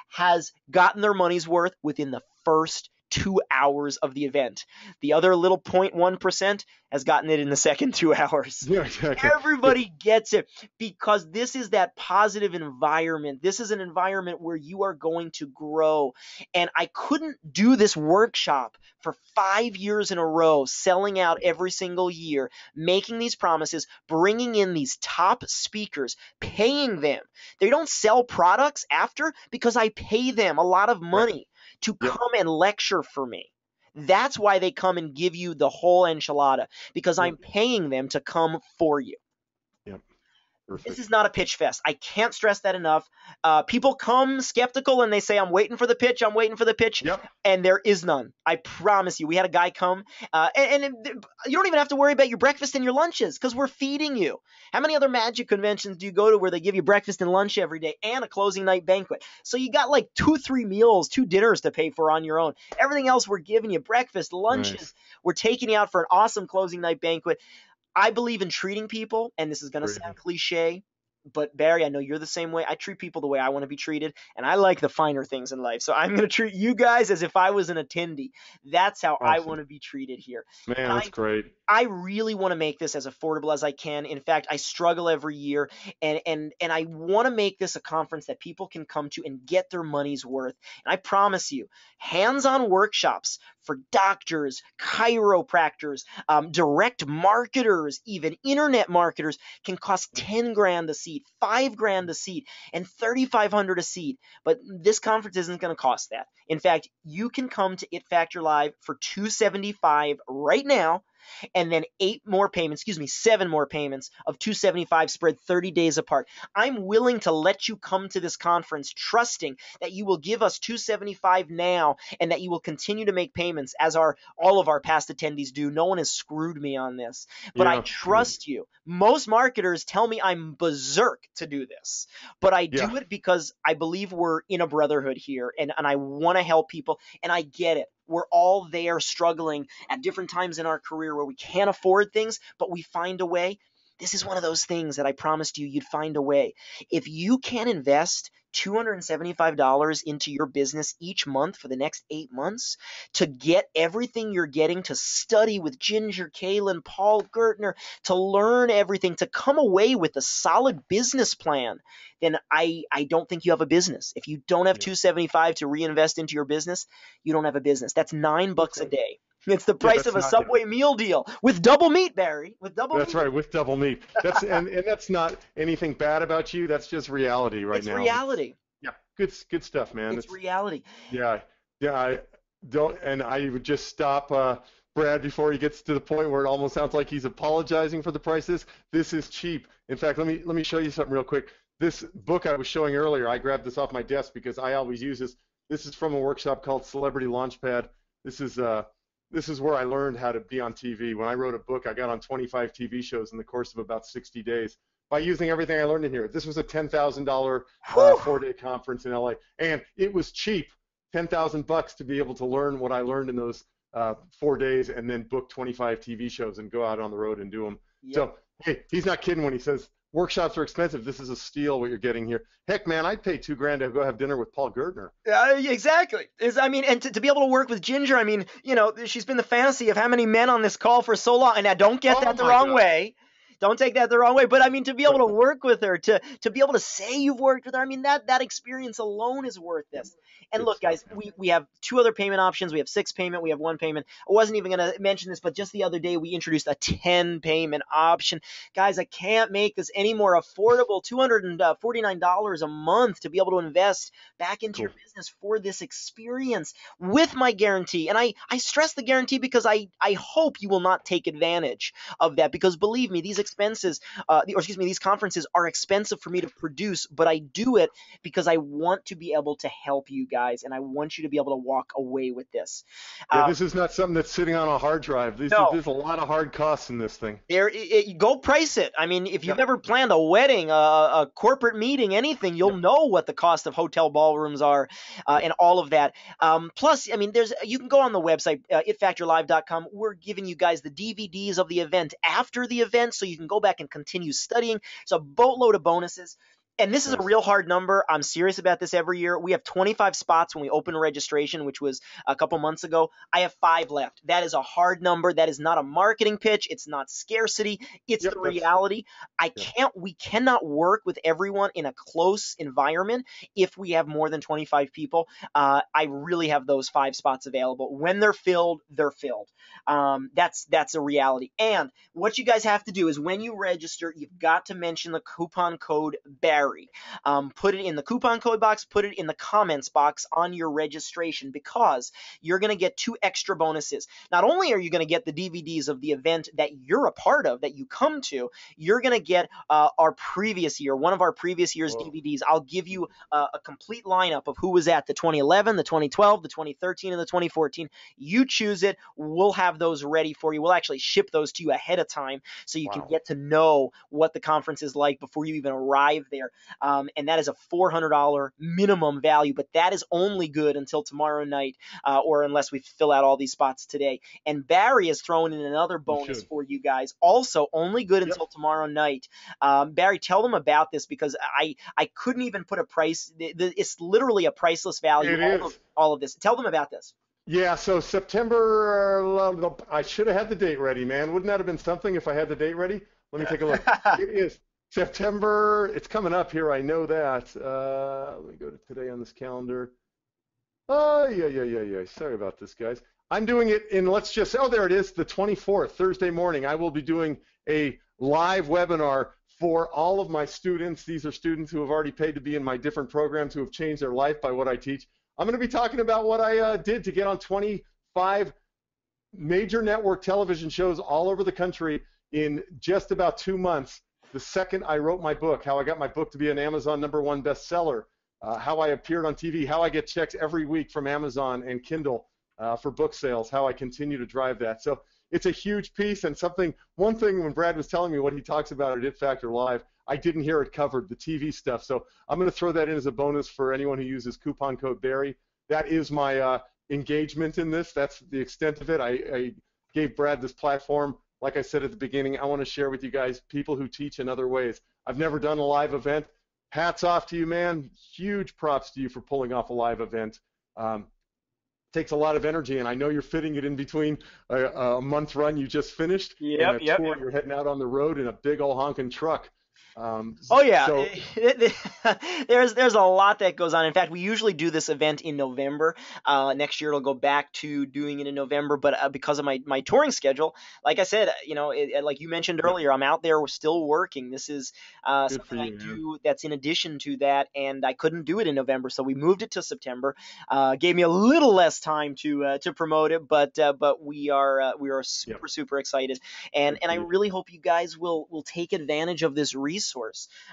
has gotten their money's worth within the first 2 hours of the event. The other little 0.1% has gotten it in the second 2 hours. Yeah, exactly. Everybody gets it, because this is that positive environment. This is an environment where you are going to grow. And I couldn't do this workshop for 5 years in a row, selling out every single year, making these promises, bringing in these top speakers, paying them. They don't sell products after, because I pay them a lot of money to come and lecture for me. That's why they come and give you the whole enchilada, because I'm paying them to come for you. Yep. Perfect. This is not a pitch fest. I can't stress that enough. People come skeptical and they say, I'm waiting for the pitch. I'm waiting for the pitch. Yep. And there is none. I promise you. We had a guy come and you don't even have to worry about your breakfast and your lunches, because we're feeding you. How many other magic conventions do you go to where they give you breakfast and lunch every day and a closing night banquet? So you got like 2-3 meals, 2 dinners to pay for on your own. Everything else we're giving you, breakfast, lunches. Nice. We're taking you out for an awesome closing night banquet. I believe in treating people, and this is going to sound cliche, but Barry, I know you're the same way. I treat people the way I want to be treated, and I like the finer things in life. So I'm going to treat you guys as if I was an attendee. That's how I want to be treated here. Man, that's great. I really want to make this as affordable as I can. In fact, I struggle every year, and I want to make this a conference that people can come to and get their money's worth. And I promise you, hands-on workshops for doctors, chiropractors, direct marketers, even internet marketers can cost $10,000 a seat, $5,000 a seat, and $3,500 a seat. But this conference isn't going to cost that. In fact, you can come to It Factor Live for $275 right now, and then 7 more payments of $275 spread 30 days apart. I'm willing to let you come to this conference trusting that you will give us $275 now, and that you will continue to make payments as all of our past attendees do. No one has screwed me on this, but I trust you. Most marketers tell me I'm berserk to do this, but I do it because I believe we're in a brotherhood here, and I want to help people, and I get it. We're all there struggling at different times in our career where we can't afford things, but we find a way. This is one of those things that I promised you you'd find a way. If you can invest $275 into your business each month for the next 8 months to get everything you're getting, to study with Ginger, Kaylin, Paul Gertner, to learn everything, to come away with a solid business plan, then I don't think you have a business. If you don't have $275 to reinvest into your business, you don't have a business. That's $9 a day. It's the price of a Subway meal deal with double meat, Barry. With double meat. That's right, with double meat. That's and that's not anything bad about you. That's just reality right now. It's reality. Yeah, good stuff, man. It's reality. Yeah. I don't, and I would just stop Brad before he gets to the point where it almost sounds like he's apologizing for the prices. This is cheap. In fact, let me show you something real quick. This book I was showing earlier, I grabbed this off my desk because I always use this. This is from a workshop called Celebrity Launchpad. This is where I learned how to be on TV. When I wrote a book, I got on 25 TV shows in the course of about 60 days by using everything I learned in here. This was a $10,000 4-day conference in LA, and it was cheap, $10,000 to be able to learn what I learned in those 4 days, and then book 25 TV shows and go out on the road and do them. Yep. So hey, he's not kidding when he says workshops are expensive. This is a steal what you're getting here. Heck, man, I'd pay $2,000 to go have dinner with Paul Gertner. Exactly. And to be able to work with Ginger, I mean, she's been the fantasy of how many men on this call for so long. And now don't get that the wrong way. Don't take that the wrong way. But I mean, to be able to work with her, to be able to say you've worked with her, I mean, that experience alone is worth this. And look, guys, we have 2 other payment options. We have 6 payment. We have 1 payment. I wasn't even going to mention this, but just the other day we introduced a 10 payment option. Guys, I can't make this any more affordable. $249 a month to be able to invest back into your business for this experience with my guarantee. And I stress the guarantee because I hope you will not take advantage of that, because believe me, these conferences are expensive for me to produce, but I do it because I want to be able to help you guys, and I want you to be able to walk away with this. This is not something that's sitting on a hard drive. There's a lot of hard costs in this thing. Go price it. I mean, if you've ever planned a wedding, a corporate meeting, anything, you'll know what the cost of hotel ballrooms are and all of that. Plus, I mean, you can go on the website, itfactorlive.com. We're giving you guys the DVDs of the event after the event, so you can go back and continue studying. It's a boatload of bonuses. And this is a real hard number. I'm serious about this every year. We have 25 spots when we open registration, which was a couple months ago. I have 5 left. That is a hard number. That is not a marketing pitch. It's not scarcity. It's the reality. We cannot work with everyone in a close environment if we have more than 25 people. I really have those 5 spots available. When they're filled, they're filled. That's a reality. And what you guys have to do is when you register, you've got to mention the coupon code Barry. Put it in the coupon code box, put it in the comments box on your registration, because you're going to get 2 extra bonuses. Not only are you going to get the DVDs of the event that you're a part of, that you come to, you're going to get one of our previous year's DVDs. I'll give you a complete lineup of who was at the 2011, the 2012, the 2013, and the 2014. You choose it. We'll have those ready for you. We'll actually ship those to you ahead of time so you can get to know what the conference is like before you even arrive there. And that is a $400 minimum value, but that is only good until tomorrow night, or unless we fill out all these spots today. And Barry is throwing in another bonus for you guys, also only good until tomorrow night. Barry, tell them about this, because I couldn't even put a price. It's literally a priceless value. All of this. Tell them about this. Yeah, so September, I should have had the date ready, man. Wouldn't that have been something if I had the date ready? Let me take a look. It is September. It's coming up here. I know that. Let me go to today on this calendar. Oh, yeah. Sorry about this, guys. I'm doing it in, there it is, the 24th, Thursday morning. I will be doing a live webinar for all of my students. These are students who have already paid to be in my different programs, who have changed their life by what I teach. I'm going to be talking about what I did to get on 25 major network television shows all over the country in just about 2 months. The second I wrote my book, how I got my book to be an Amazon #1 bestseller, how I appeared on TV, how I get checks every week from Amazon and Kindle for book sales, how I continue to drive that. So it's a huge piece, and one thing when Brad was telling me what he talks about at It Factor Live, I didn't hear it covered, the TV stuff. So I'm going to throw that in as a bonus for anyone who uses coupon code Barry. That is my engagement in this. That's the extent of it. I gave Brad this platform. Like I said at the beginning, I want to share with you guys people who teach in other ways. I've never done a live event. Hats off to you, man. Huge props to you for pulling off a live event. Takes a lot of energy, and I know you're fitting it in between a month run you just finished and a tour you're heading out on the road in a big old honking truck. Oh yeah, so, there's a lot that goes on. In fact, we usually do this event in November. Next year it'll go back to doing it in November, but because of my touring schedule, like I said, like you mentioned earlier, I'm out there still working. This is something I do that's in addition to that, and I couldn't do it in November, so we moved it to September. Gave me a little less time to promote it, but we are super excited, and I really hope you guys will take advantage of this resource.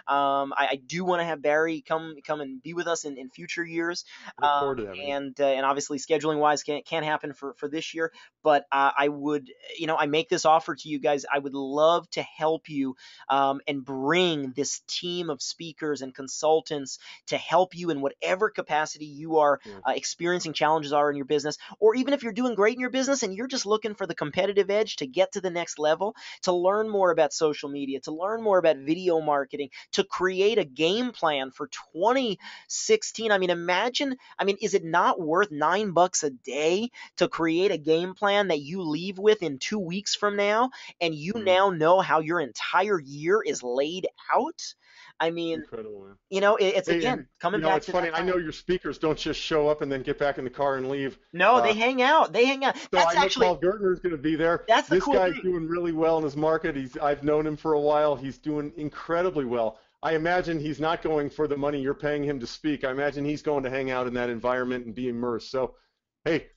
I do want to have Barry come and be with us in future years, and obviously scheduling wise can't happen for this year, but I would, I make this offer to you guys. I would love to help you and bring this team of speakers and consultants to help you in whatever capacity you are experiencing challenges are in your business, or even if you're doing great in your business and you're just looking for the competitive edge to get to the next level, to learn more about social media, to learn more about video marketing, to create a game plan for 2016. Imagine, is it not worth $9 a day to create a game plan that you leave with in 2 weeks from now, and you now know how your entire year is laid out? Incredible, man. It's again coming back it's funny. I know your speakers don't just show up and then get back in the car and leave. No, they hang out. So that's actually Paul Gertner is going to be there. That's the this cool guy's thing. Doing really well in his market. I've known him for a while. He's doing incredibly well. I imagine he's not going for the money you're paying him to speak. I imagine he's going to hang out in that environment and be immersed. So, hey,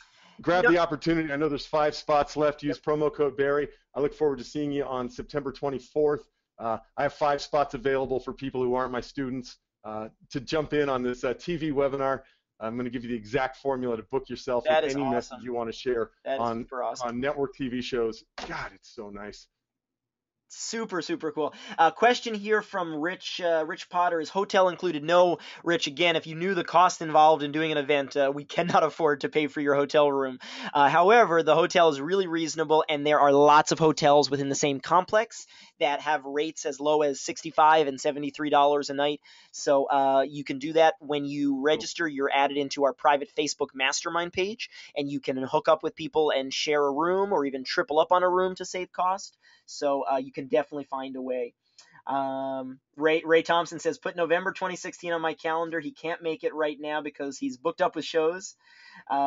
grab the opportunity. I know there's 5 spots left. Use promo code Barry. I look forward to seeing you on September 24th. I have 5 spots available for people who aren't my students to jump in on this TV webinar. I'm going to give you the exact formula to book yourself with any message you want to share on network TV shows. God, it's so nice. Super cool. Question here from Rich Potter: is hotel included? No, Rich. Again, if you knew the cost involved in doing an event, we cannot afford to pay for your hotel room. However, the hotel is really reasonable, and there are lots of hotels within the same complex that have rates as low as $65 and $73 a night. So you can do that. When you register, you're added into our private Facebook mastermind page, and you can hook up with people and share a room, or even triple up on a room to save cost. So you can definitely find a way. Ray Thompson says, put November 2016 on my calendar. He can't make it right now because he's booked up with shows.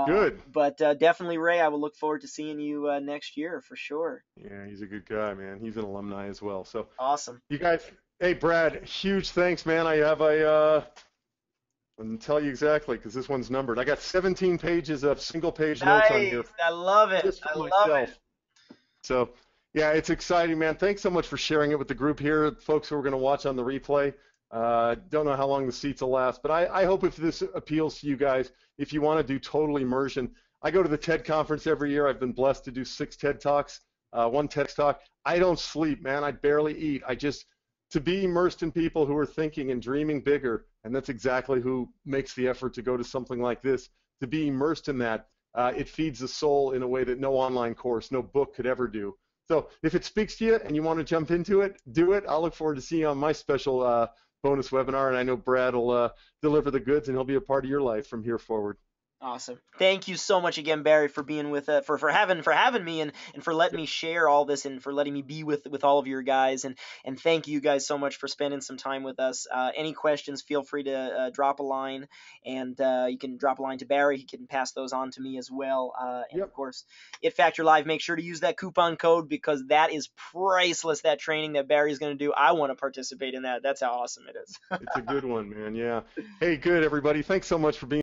Good. But definitely, Ray, I will look forward to seeing you next year for sure. Yeah, he's a good guy, man. He's an alumni as well. So awesome. You guys, hey, Brad, huge thanks, man. I have I'll tell you exactly because this one's numbered. I got 17 pages of single-page notes on here. I love it. Just for myself. So. Yeah, it's exciting, man. Thanks so much for sharing it with the group here, folks who are going to watch on the replay. Don't know how long the seats will last, but I hope if this appeals to you guys, if you want to do total immersion. I go to the TED conference every year. I've been blessed to do 6 TED Talks, 1 TED Talk. I don't sleep, man. I barely eat. To be immersed in people who are thinking and dreaming bigger, and that's exactly who makes the effort to go to something like this, to be immersed in that, it feeds the soul in a way that no online course, no book could ever do. So if it speaks to you and you want to jump into it, do it. I'll look forward to seeing you on my special bonus webinar, and I know Brad will deliver the goods, and he'll be a part of your life from here forward. Awesome. Thank you so much again, Barry, for being with for having me and for letting me share all this and for letting me be with all of your guys, and thank you guys so much for spending some time with us. Any questions, feel free to drop a line, and you can drop a line to Barry. He can pass those on to me as well. And of course, It Factor Live, make sure to use that coupon code because that is priceless. That training that Barry's going to do, I want to participate in that. That's how awesome it is. It's a good one, man. Yeah. Hey, good everybody. Thanks so much for being